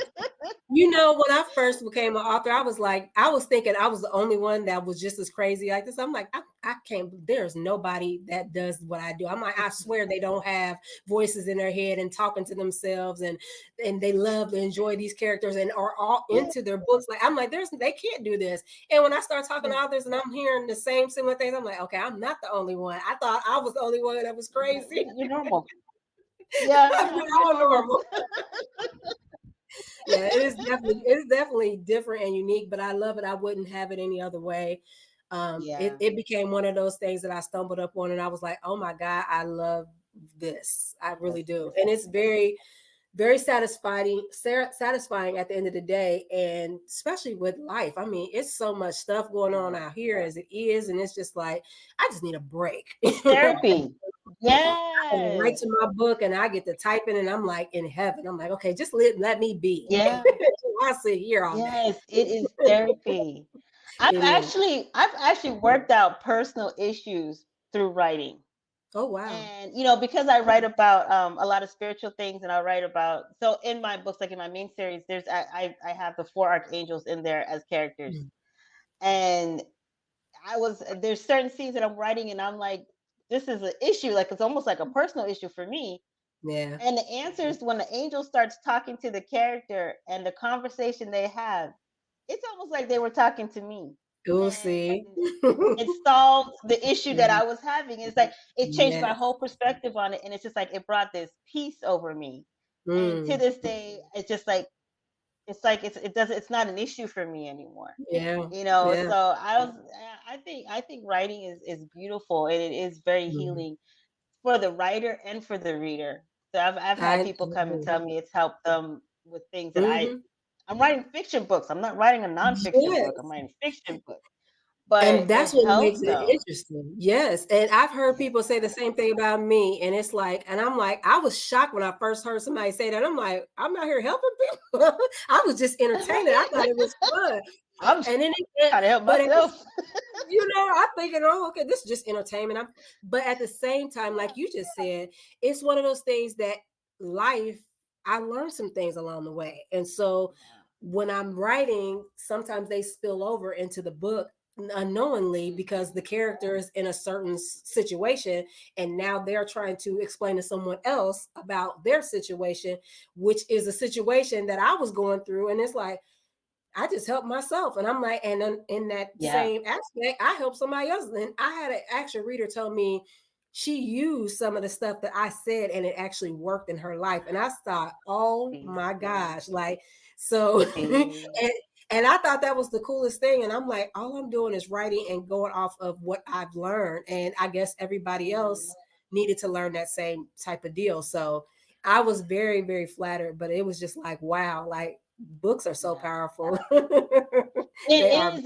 S2: You know, when I first became an author, I was thinking I was the only one that was just as crazy like this. I'm like, I can't, there's nobody that does what I do. I'm like, I swear they don't have voices in their head and talking to themselves and they love to enjoy these characters and are all
S1: Yeah.
S2: into their books. Like, I'm like, they can't do this. And when I start talking to
S1: Yeah.
S2: authors and I'm hearing the same similar things, I'm like, okay, I'm not the only one. I thought I was the only one that was crazy.
S1: You're normal. Yeah.
S2: We're
S1: You're
S2: all
S1: normal.
S2: normal. Yeah, it's definitely different and unique, but I love it. I wouldn't have it any other way.
S1: Yeah.
S2: It became one of those things that I stumbled up on and I was like, oh my God, I love this. I really do. And it's very, very satisfying at the end of the day. And especially with life. I mean, it's so much stuff going on
S1: Yeah.
S2: out here as it is. And it's just like, I just need a break.
S1: It's therapy.
S2: And write
S1: Yes.
S2: to my book and I get to typing and I'm like in heaven. I'm like, okay, just let me be.
S1: Yeah.
S2: I sit here all day.
S1: Yes. It is therapy.
S2: It is.
S1: I've actually worked out personal issues through writing.
S2: Oh wow.
S1: And because I write about a lot of spiritual things, and I write about, so in my books, like in my main series, there's I have the four archangels in there as characters.
S2: Mm.
S1: And there's certain scenes that I'm writing and I'm like, this is an issue, like it's almost like a personal issue for me.
S2: Yeah.
S1: And the answers, when the angel starts talking to the character and the conversation they have, it's almost like they were talking to me.
S2: You'll see.
S1: And it solved the issue that I was having. It's like it changed my
S2: Yes.
S1: whole perspective on it. And it's just like it brought this peace over me. And to
S2: Mm.
S1: this day, it's just like it doesn't it's not an issue for me anymore.
S2: Yeah. Yeah.
S1: So I think writing is beautiful and it is very
S2: Mhm.
S1: healing for the writer and for the reader. So I've
S2: I
S1: had people come and
S2: agree.
S1: tell me it's helped them with things that
S2: Mhm.
S1: I'm writing fiction books. I'm not writing a nonfiction book. I'm
S2: Yes.
S1: writing fiction books, but
S2: And
S1: it
S2: that's what makes
S1: helps
S2: it
S1: them.
S2: interesting. Yes. And I've heard
S1: Yeah.
S2: people say the same thing about me. And it's like, and I'm like, I was shocked when I first heard somebody say that. I'm like, I'm out here helping people. I was just entertaining. I thought it was fun.
S1: I'm
S2: And then it,
S1: trying to help
S2: but at this,
S1: myself.
S2: I'm thinking, oh, okay, this is just entertainment. But at the same time, like you just said, it's one of those things that life, I learned some things along the way. And so
S1: Yeah.
S2: when I'm writing, sometimes they spill over into the book unknowingly because
S1: Mhm.
S2: the character is in a certain situation and now they're trying to explain to someone else about their situation, which is a situation that I was going through. And it's like, I just helped myself. And I'm like, and then in that
S1: Yeah.
S2: same aspect, I helped somebody else. And I had an actual reader tell me she used some of the stuff that I said and it actually worked in her life. And I thought, oh
S1: See,
S2: my gosh, like, so,
S1: see.
S2: and I thought that was the coolest thing. And I'm like, all I'm doing is writing and going off of what I've learned. And I guess everybody
S1: Mhm.
S2: else needed to learn that same type of deal. So I was very, very flattered, but it was just like, wow, like, books are so
S1: Yeah.
S2: powerful. They are.
S1: It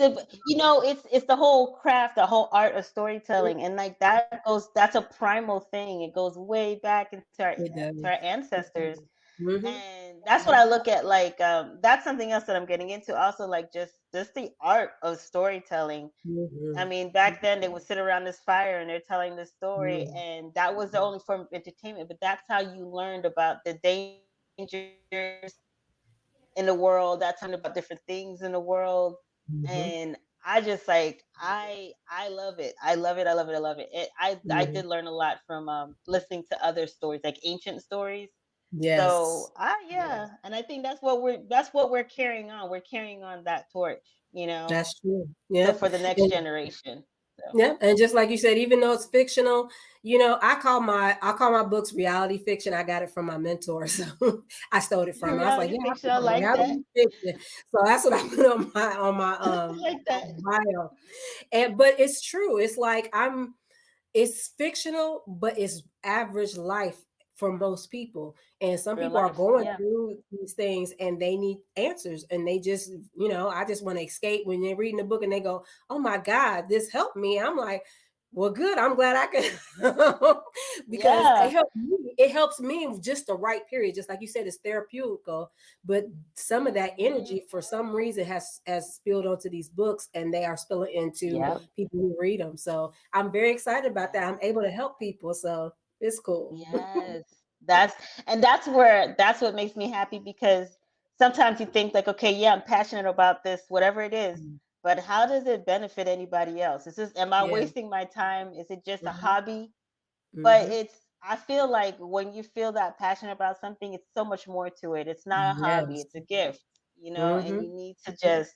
S1: is, it's the whole craft, the whole art of storytelling, and like that's a primal thing. It goes way back into
S2: It
S1: our
S2: does.
S1: ancestors,
S2: Mhm.
S1: and that's what I look at. Like, that's something else that I'm getting into. Also, like just the art of storytelling. I
S2: Mhm.
S1: mean, back then they would sit around this fire and they're telling this story,
S2: Mhm.
S1: and that was the only form of entertainment. But that's how you learned about the dangers in the world. That's how you learned about different things in the world.
S2: Mhm.
S1: And I just like I love it. I love it. I love it. I love it. I
S2: Mhm.
S1: did learn a lot from listening to other stories, like ancient stories. So
S2: Yes,
S1: and I think that's what we're carrying on. We're carrying on that torch,
S2: that's true.
S1: so
S2: Yeah.
S1: for the next
S2: And
S1: generation. So
S2: yeah, and just like you said, even though it's fictional, I call my books reality fiction. I got it from my mentor, so I stole it from him. I was like,
S1: reality
S2: yeah, I
S1: fiction,
S2: put
S1: I
S2: my
S1: like that.
S2: reality fiction. So that's what I put on my
S1: I like that.
S2: bio. And but it's true. It's like it's fictional, but it's average life for most people. And some
S1: Real
S2: people are
S1: life.
S2: going
S1: Yeah.
S2: through these things and they need answers. And they just, I just want to escape when they're reading the book and they go, oh my God, this helped me. I'm like, well, good. I'm glad I can because
S1: Yeah.
S2: it helps me with just the right period. Just like you said, it's therapeutical. But some of that
S1: Mhm.
S2: energy for some reason has spilled onto these books and they are spilling into
S1: Yep.
S2: people who read them. So I'm very excited about that. I'm
S1: Yes.
S2: able to help people. So it's cool.
S1: Yes. That's what makes me happy because sometimes you think like, okay, yeah, I'm passionate about this, whatever it is, but how does it benefit anybody else? Am I
S2: Yeah.
S1: wasting my time? Is it just a
S2: Hmm.
S1: hobby? But
S2: Hmm.
S1: I feel like when you feel that passionate about something, it's so much more to it. It's not a hobby,
S2: Yes.
S1: it's a gift, and
S2: Hmm.
S1: you need to just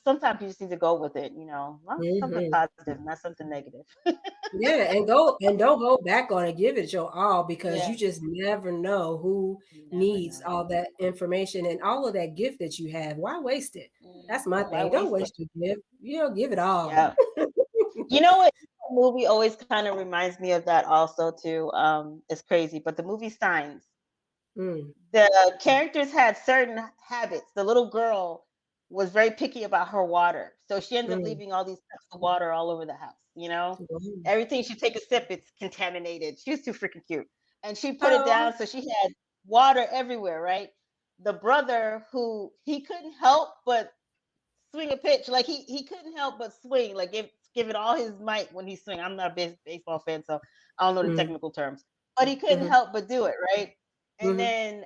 S1: sometimes you just need to go with it, something
S2: Hmm.
S1: positive, not something negative.
S2: Yeah, and don't go back on it. Give it your all because you
S1: Yeah,
S2: just never know who
S1: you never
S2: needs
S1: know.
S2: all that information and all of that gift that you have. Why waste it? That's my
S1: Why
S2: thing. Don't
S1: waste it?
S2: waste your gift. Give it all.
S1: Yeah. You know what? The movie always kind of reminds me of that also too. It's crazy, but the movie Signs,
S2: Mm,
S1: the characters had certain habits. The little girl was very picky about her water, so she ended up
S2: mm,
S1: leaving all these cups of water all over the house.
S2: mm.
S1: Everything she take a sip, it's contaminated. She was too freaking cute, and she put it
S2: Oh.
S1: down, so she had water everywhere. Right? The brother, who he couldn't help but swing a pitch. Like he couldn't help but swing, like give it all his might when he swing. I'm not a baseball fan, so I don't know the
S2: Mm,
S1: technical terms, but he couldn't
S2: mhm,
S1: help but do it, right? And
S2: mhm,
S1: then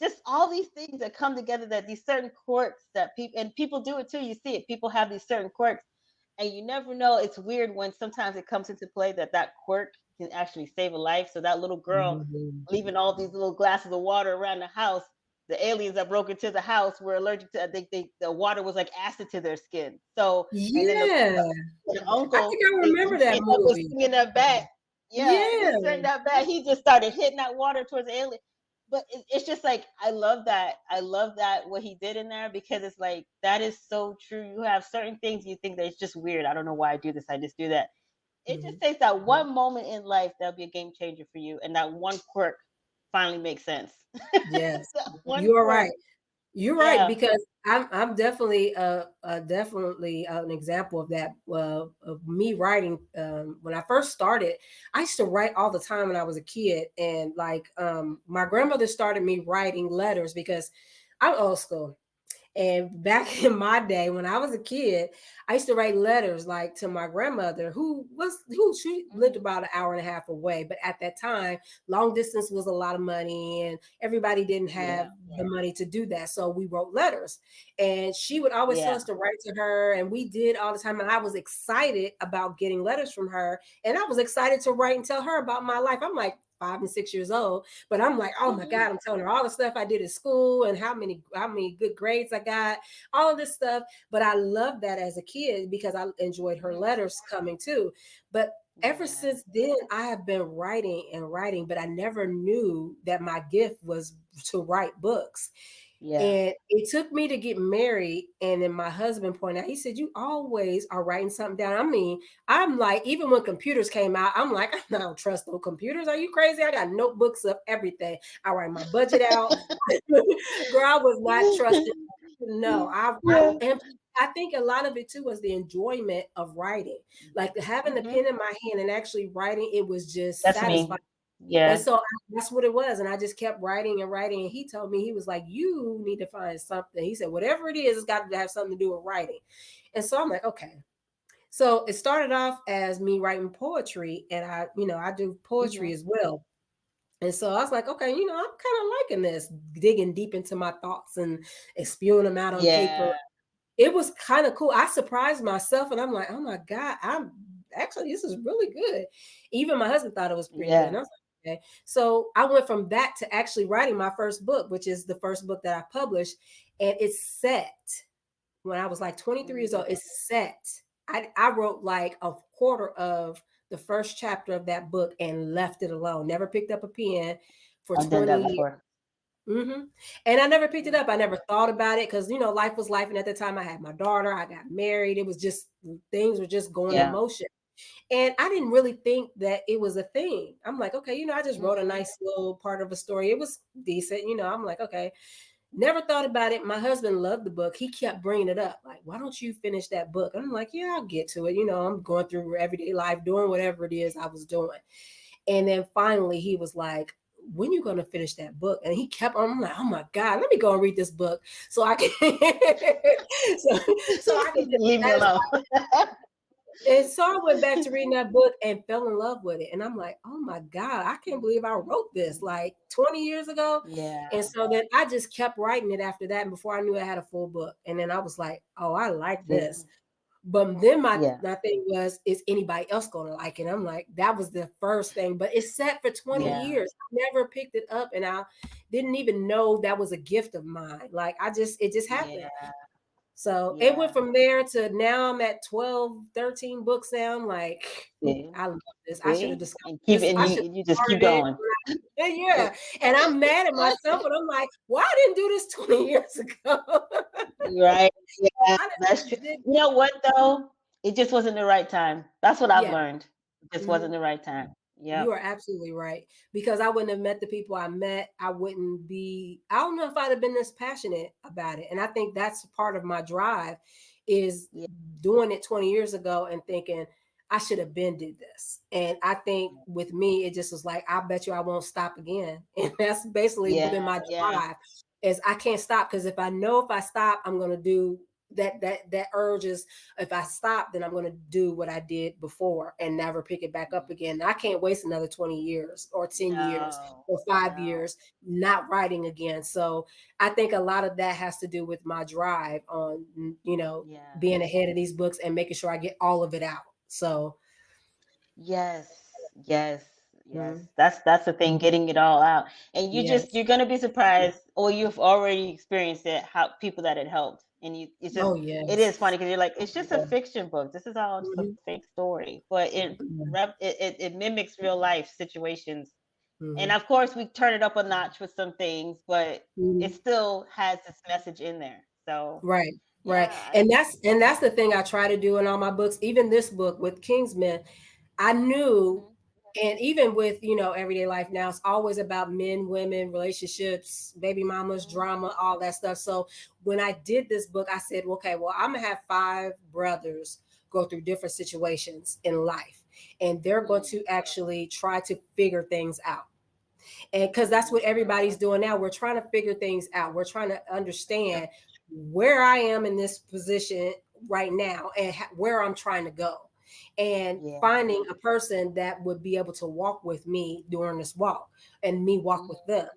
S1: just all these things that come together, that these certain quirks that people do it too. You see it. People have these certain quirks, and you never know. It's weird when sometimes it comes into play that that quirk can actually save a life. So that little girl
S2: Mhm.
S1: leaving all these little glasses of water around the house. The aliens that broke into the house were allergic to. The water was like acid to their skin. So and then
S2: Yeah,
S1: the
S2: I
S1: uncle,
S2: think I remember
S1: he
S2: that
S1: came up with
S2: movie.
S1: swinging that bat. Yeah, he
S2: Yeah,
S1: swung that bat. He just started hitting that water towards the alien. But it's just like I love that. I love that what he did in there, because it's like that is so true. You have certain things you think that it's just weird. I don't know why I do this. I just do that. It just
S2: mhm.
S1: takes that one moment in life that'll be a game changer for you, and that one quirk finally makes sense.
S2: Yes,
S1: That one
S2: you are
S1: quirk.
S2: right. You're right,
S1: Yeah.
S2: because I'm definitely definitely an example of that, of me writing. When I first started, I used to write all the time when I was a kid, and like my grandmother started me writing letters because I'm old school. And back in my day, when I was a kid, I used to write letters like to my grandmother, who she lived
S1: Hmm.
S2: about an hour and a half away. But at that time, long distance was a lot of money, and everybody didn't have
S1: Yeah.
S2: the money to do that. So we wrote letters, and she would always tell
S1: Yeah.
S2: us to write to her, and we did all the time. And I was excited about getting letters from her, and I was excited to write and tell her about my life. I'm like 5 and 6 years old, but I'm like, oh my
S1: Hmm.
S2: God, I'm telling her all the stuff I did at school and how many good grades I got, all of this stuff. But I loved that as a kid because I enjoyed her
S1: Hmm.
S2: letters coming too. But ever
S1: Yeah.
S2: since then, I have been writing and writing, but I never knew that my gift was to write books.
S1: Yeah.
S2: And it took me to get married. And then my husband pointed out, he said, you always are writing something down. I mean, I'm like, even when computers came out, I'm like, I don't trust no computers. Are you crazy? I got notebooks of everything. I write my budget out. Girl, I was not trusting. No,
S1: Yeah.
S2: and I think a lot of it too was the enjoyment of writing. Like having the
S1: Hmm.
S2: pen in my hand and actually writing, it was just
S1: That's
S2: satisfying.
S1: me. Yeah.
S2: And so that's what it was. And I just kept writing and writing. And he told me, he was like, you need to find something. He said, whatever it is, it's got to have something to do with writing. And so I'm like, okay. So it started off as me writing poetry. And I do
S1: Hmm.
S2: poetry as well. And so I was like, okay, I'm kind of liking this, digging deep into my thoughts and spewing them out on paper.
S1: Yeah.
S2: It was kind of cool. I surprised myself and I'm like, oh my God, I'm actually, this is really good. Even my husband thought it was pretty good.
S1: Yeah.
S2: And I was like, okay. So I went from that to actually writing my first book, which is the first book that I published. And it's set when I was like 23 years old.
S1: Mm.
S2: It's set. I wrote like a quarter of the first chapter of that book and left it alone. Never picked up a pen for
S1: I've done
S2: 20
S1: that
S2: years.
S1: before.
S2: And I never picked it
S1: Yeah.
S2: up. I never thought about it because life was life. And at the time, I had my daughter. I got married. It was just things were just going in
S1: Yeah.
S2: motion. And I didn't really think that it was a thing. I'm like, okay, I just wrote a
S1: Hmm.
S2: nice little part of a story. It was decent. I'm like, okay. Never thought about it. My husband loved the book. He kept bringing it up, like, why don't you finish that book? And I'm like, yeah, I'll get to it. I'm going through everyday life, doing whatever it is I was doing. And then finally he was like, when you going to finish that book? And he kept on. I'm like, oh my God, let me go and read this book so I can so I can just
S1: Leave me
S2: satisfy.
S1: alone.
S2: And so I went back to reading that book and fell in love with it. And I'm like, oh my God, I can't believe I wrote this like 20 years ago.
S1: Yeah.
S2: And so then I just kept writing it after that. And before I knew I had a full book. And then I was like, oh, I like
S1: See?
S2: this. But then
S1: Yeah.
S2: my thing was, is anybody else going to like it? I'm like, that was the first thing. But it's set for 20
S1: Yeah.
S2: years. I never picked it up and I didn't even know that was a gift of mine. Like it just happened.
S1: Yeah.
S2: So it went
S1: Yeah.
S2: from there to now I'm at 12, 13 books now. I'm like,
S1: See?
S2: I love this. I should have
S1: See?
S2: discovered
S1: And keep
S2: this.
S1: it, and
S2: I should
S1: you just
S2: have
S1: keep
S2: started it.
S1: going.
S2: Yeah. And I'm mad at myself and I'm like, why I didn't do this 20 years ago?
S1: Right. Yeah.
S2: I
S1: That's true.
S2: did.
S1: You know what though? It just wasn't the right time. That's what I've
S2: Yeah.
S1: learned. It just
S2: Mhm.
S1: wasn't the right time.
S2: You
S1: Yep.
S2: are absolutely right. Because I wouldn't have met the people I met. I don't know if I'd have been this passionate about it. And I think that's part of my drive is
S1: Yeah.
S2: doing it 20 years ago and thinking I should have been did this. And I think with me, it just was like, I bet you I won't stop again. And that's basically
S1: Yeah.
S2: been my
S1: Yeah.
S2: drive is I can't stop because if I know if I stop, I'm going to do that urge is, if I stop, then I'm going to do what I did before and never pick it back up again. I can't waste another 20 years or 10 years
S1: No,
S2: or 5 years
S1: no.
S2: not writing again. So I think a lot of that has to do with my drive on,
S1: Yeah.
S2: being ahead of these books and making sure I get all of it out. So,
S1: Yes, yes, yes.
S2: mhm.
S1: That's the thing, getting it all out. And
S2: Yes.
S1: you're gonna be surprised, or you've already experienced it, how people that it helped. And it's just
S2: Oh,
S1: it
S2: yes.
S1: is funny because you're like, it's just a fiction book. This is all just a
S2: Hmm.
S1: fake story. But it mimics real life situations. And
S2: Hmm.
S1: of course we turn it up a notch with some things, but it
S2: Hmm.
S1: still has this message in there. So
S2: Right. Right.
S1: yeah,
S2: And that's the thing I try to do in all my books. Even this book with Kingsman, I knew,
S1: mhm,
S2: and even with, everyday life now, it's always about men, women, relationships, baby mamas,
S1: mhm,
S2: drama, all that stuff. So when I did this book, I said, okay, well, I'm gonna have 5 brothers go through different situations in life, and they're going
S1: mm,
S2: to actually try to figure things out. And because that's what
S1: mhm,
S2: everybody's doing now, we're trying to figure things out. We're trying to
S1: yeah,
S2: understand where I am in this position right now and where I'm trying to go, and
S1: yeah,
S2: finding a person that would be able to walk with me during this walk and me walk with
S1: mhm,
S2: them.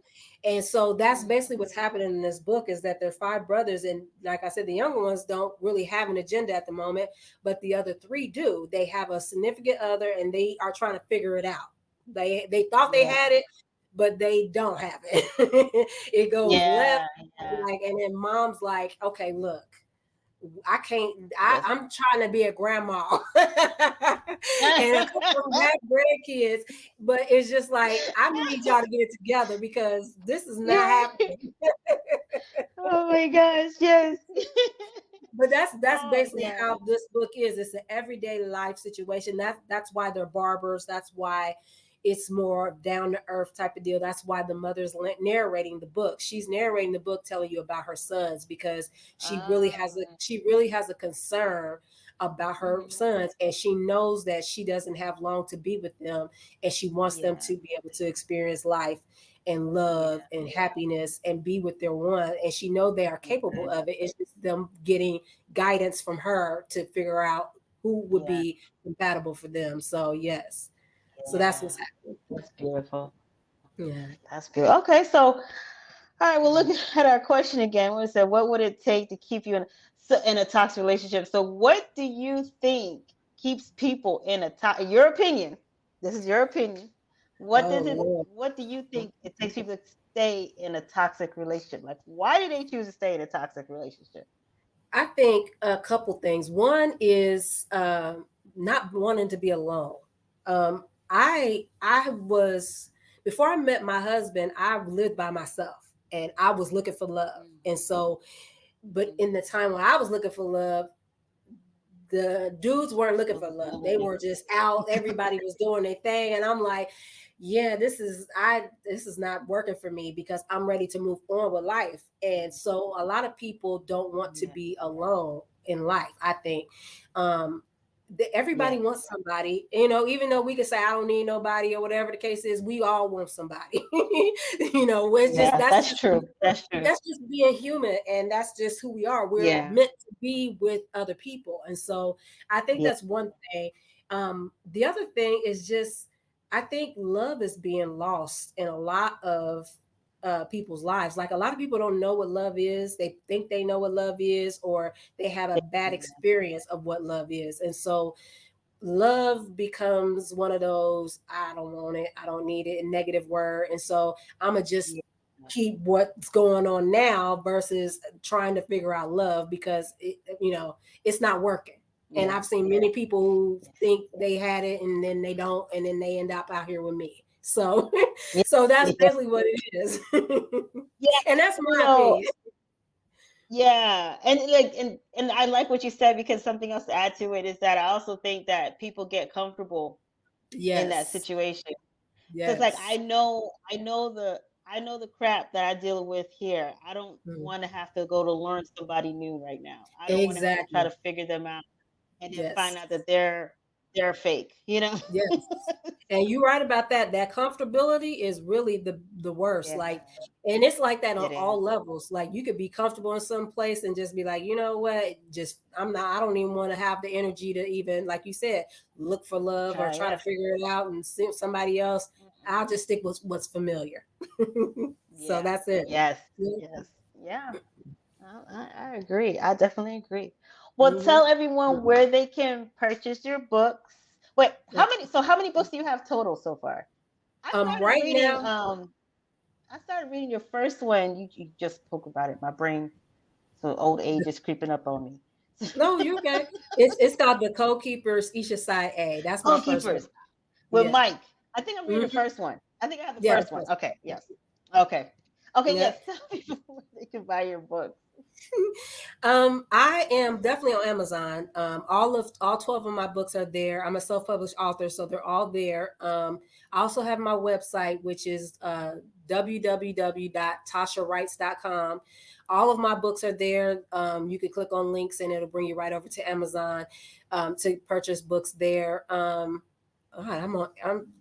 S2: And so that's
S1: mhm,
S2: basically what's happening in this book, is that there are 5 brothers, and like I said, the younger ones don't really have an agenda at the moment, but the other 3 do. They have a significant other and they are trying to figure it out. They thought they
S1: yeah.
S2: had it, but they don't have it. It goes left,
S1: Yeah, yeah.
S2: like, and then mom's like, okay, look, I can't,
S1: Yes.
S2: I'm trying to be a grandma and a couple of them have grandkids, but it's just like, I need y'all to get it together because this is not
S1: Yeah.
S2: happening.
S1: Oh my gosh, yes.
S2: But that's
S1: Oh
S2: basically how
S1: man.
S2: this book is. It's an everyday life situation. That's why they're barbers. That's why it's more down to earth type of deal. That's why the mother's narrating the book. She's narrating the book, telling you about her sons, because
S1: Um,
S2: she really has a concern about her
S1: mhm.
S2: sons, and she knows that she doesn't have long to be with them, and she wants them
S1: Yeah,
S2: to be able to experience life and love
S1: yeah,
S2: and happiness and be with their one, and she know they are capable
S1: mhm,
S2: of it. It's just them getting guidance from her to figure out who would
S1: yeah,
S2: be compatible for them. So yes, so that's
S1: yeah.
S2: what's happening.
S1: That's beautiful.
S2: Yeah.
S1: That's beautiful. Okay, so all right, we're looking at our question again. We said, what would it take to keep you in a toxic relationship? So, what do you think keeps people in a toxic? Your opinion. This is your opinion. What
S2: Oh
S1: does it?
S2: Lord.
S1: What do you think it takes people to stay in a toxic relationship? Like, why do they choose to stay in a toxic relationship?
S2: I think a couple things. One is not wanting to be alone. I was, before I met my husband, I lived by myself and I was looking for love.
S1: Mm,
S2: And so, but
S1: mm.
S2: in the time when I was looking for love, the dudes weren't looking
S1: It
S2: for
S1: was
S2: love. They
S1: lonely.
S2: were just out. Everybody was doing their thing. And I'm like, yeah, this is not working for me because I'm ready to move on with life. And so a lot of people don't want to
S1: Yeah.
S2: be alone in life, I think. Um, everybody
S1: Yes.
S2: wants somebody, even though we can say I don't need nobody or whatever the case is, we all want somebody. It's just
S1: Yeah. That's true. That's true.
S2: that's just being human, and that's just who we are. We're
S1: Yeah.
S2: meant to be with other people, and so I think
S1: Yeah.
S2: that's one thing. The other thing is just, I think love is being lost in a lot of people's lives. Like, a lot of people don't know what love is. They think they know what love is, or they have a bad experience of what love is, and so love becomes one of those, I don't want it, I don't need it, a negative word. And so I'm gonna just
S1: Yeah.
S2: keep what's going on now versus trying to figure out love, because it's not working. And
S1: Yeah.
S2: I've seen many people who
S1: Yes.
S2: think they had it and then they don't, and then they end up out here with me. So
S1: Yeah.
S2: so that's
S1: Yeah.
S2: basically what it is.
S1: Yeah.
S2: And that's
S1: You
S2: my
S1: know,
S2: opinion.
S1: yeah. And I like what you said, because something else to add to it is that I also think that people get comfortable in that
S2: Yes.
S1: situation. So it's like
S2: Yes.
S1: I know the crap that I deal with here. I don't
S2: Mhm.
S1: want to have to go to learn somebody new right now. I don't want to have to try
S2: Exactly.
S1: to figure them out and then find
S2: Yes.
S1: out that they're fake, you know?
S2: Yes. And you're right about that. That comfortability is really the worst.
S1: Yeah,
S2: Like, and it's like that on
S1: it is.
S2: all levels. Like you could be comfortable in some place and just be like, you know what? Just I don't even want to have the energy to even, like you said, look for love or
S1: Try
S2: try to
S1: it.
S2: figure it out and see somebody else. I'll just stick with what's familiar. So
S1: Yeah.
S2: that's it.
S1: Yes.
S2: Yeah.
S1: Yes. Yeah. I agree. I definitely agree. Well,
S2: Hmm.
S1: tell everyone where they can purchase your books. Wait, how many books do you have total so far? I started
S2: Right
S1: reading
S2: now,
S1: I started reading your first one. You just spoke about it. My brain, so old age is creeping up on me.
S2: no, you're okay. It's called The Code Keepers, Isha Side A. That's my first one.
S1: Goalkeepers with
S2: Yeah.
S1: Mike. I think I'm reading the
S2: Hmm.
S1: first one. I think I have the
S2: Yeah, the
S1: first one.
S2: first.
S1: Okay. Yes. Okay. Okay.
S2: Yeah.
S1: Yes. Tell people where they can buy your books.
S2: I am definitely on Amazon. All 12 of my books are there. I'm a self-published author, so they're all there. I also have my website, which is www.toshawrites.com. All of my books are there. You can click on links and it'll bring you right over to Amazon to purchase books there.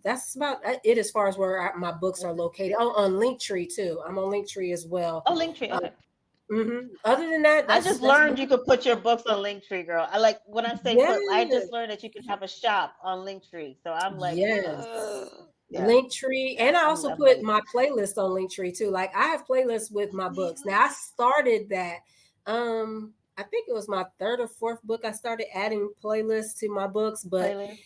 S2: That's about it as far as where my books are located. Oh, on Linktree too. I'm on Linktree as well.
S1: Oh, Linktree.
S2: Um,
S1: Okay.
S2: Other than that,
S1: I
S2: that's
S1: just
S2: that's
S1: learned you could put your books on Linktree, girl. I like when I say put. I
S2: yes,
S1: just learned that you can have a shop on Linktree. So I'm like,
S2: yes.
S1: yeah,
S2: Linktree,
S1: yeah.
S2: and I also
S1: I'm
S2: put
S1: ready.
S2: my playlist on Linktree too. Like I have playlists with my books. Now I started that. I think it was my third or fourth book. I started adding playlists to my books, but
S1: Playlist.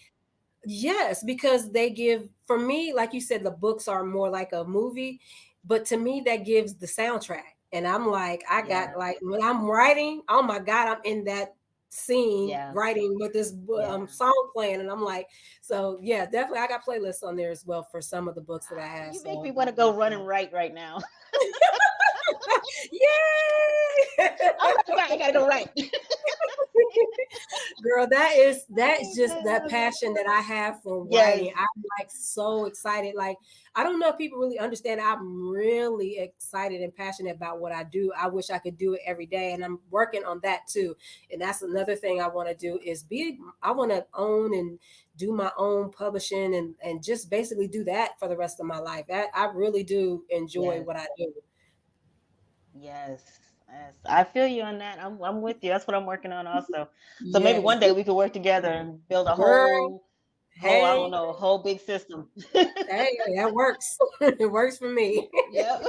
S2: yes, because they give, for me, like you said, the books are more like a movie, but to me, that gives the soundtrack. And I'm like, I got
S1: Yeah,
S2: like, when I'm writing, oh my God, I'm in that scene
S1: yeah,
S2: writing with this
S1: yeah.
S2: song playing. And I'm like, so yeah, definitely, I got playlists on there as well for some of the books that I have.
S1: You make
S2: So,
S1: me want to go run and write right now.
S2: yay!
S1: I'm like, right, I gotta go write.
S2: Girl, that's just that passion that I have for
S1: Yes,
S2: writing. I'm like so excited. Like, I don't know if people really understand. I'm really excited and passionate about what I do. I wish I could do it every day. And I'm working on that too. And that's another thing I want to do is I want to own and do my own publishing and just basically do that for the rest of my life. I really do enjoy
S1: yes,
S2: what I do.
S1: yes, yes. I feel you on that. I'm with you. That's what I'm working on also. So maybe
S2: Yes.
S1: one day we could work together and build a
S2: Girl,
S1: whole I don't
S2: hey,
S1: know, a whole big system.
S2: hey, that works. It works for me.
S1: Yep.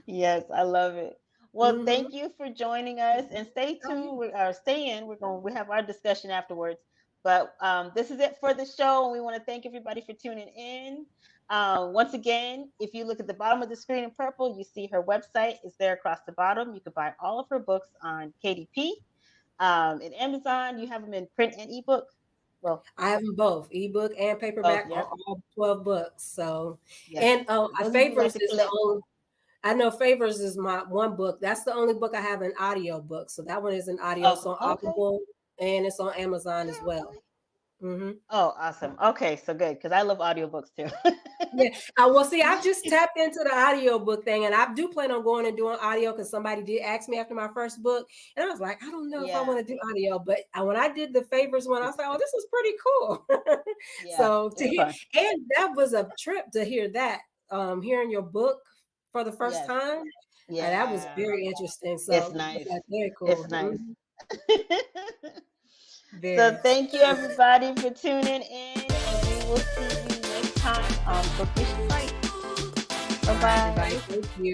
S1: Yes, I love it. Well,
S2: Hmm.
S1: thank you for joining us and stay tuned. Stay in. We have our discussion afterwards. But this is it for the show. And we want to thank everybody for tuning in. Once again, if you look at the bottom of the screen in purple, you see her website is there across the bottom. You can buy all of her books on KDP. In Amazon, you have them in print and ebook. Well,
S2: I have them both, ebook and
S1: both,
S2: paperback,
S1: yeah.
S2: all 12 books. So,
S1: Yes.
S2: and
S1: Those of you who like
S2: Favors
S1: to
S2: is the
S1: collect.
S2: only, I know Favors is my one book. That's the only book I have an audio book. So that one is an audio. It's
S1: Oh,
S2: on
S1: okay.
S2: Audible and it's on Amazon
S1: Okay,
S2: as well.
S1: okay.
S2: Hmm.
S1: Oh, awesome. Okay, so good because I love audiobooks too.
S2: Yeah. Well, see, I've just tapped into the audio book thing, and I do plan on going and doing audio because somebody did ask me after my first book, and I was like, I don't know if I
S1: Yeah,
S2: want to do audio, but when I did the Favors one, I was
S1: it's
S2: like, oh,
S1: good.
S2: this is pretty cool.
S1: Yeah,
S2: So to
S1: it's
S2: hear,
S1: fun.
S2: and that was a trip to hear that, hearing your book for the first
S1: Yes.
S2: time, and that was
S1: Yeah.
S2: very interesting.
S1: It's
S2: So
S1: nice.
S2: yeah, very
S1: It's
S2: cool.
S1: nice. So
S2: Very.
S1: thank you everybody for tuning in, and we will see you next time on Bookish Bites. Bye
S2: All right, everybody.
S1: bye.
S2: Thank you.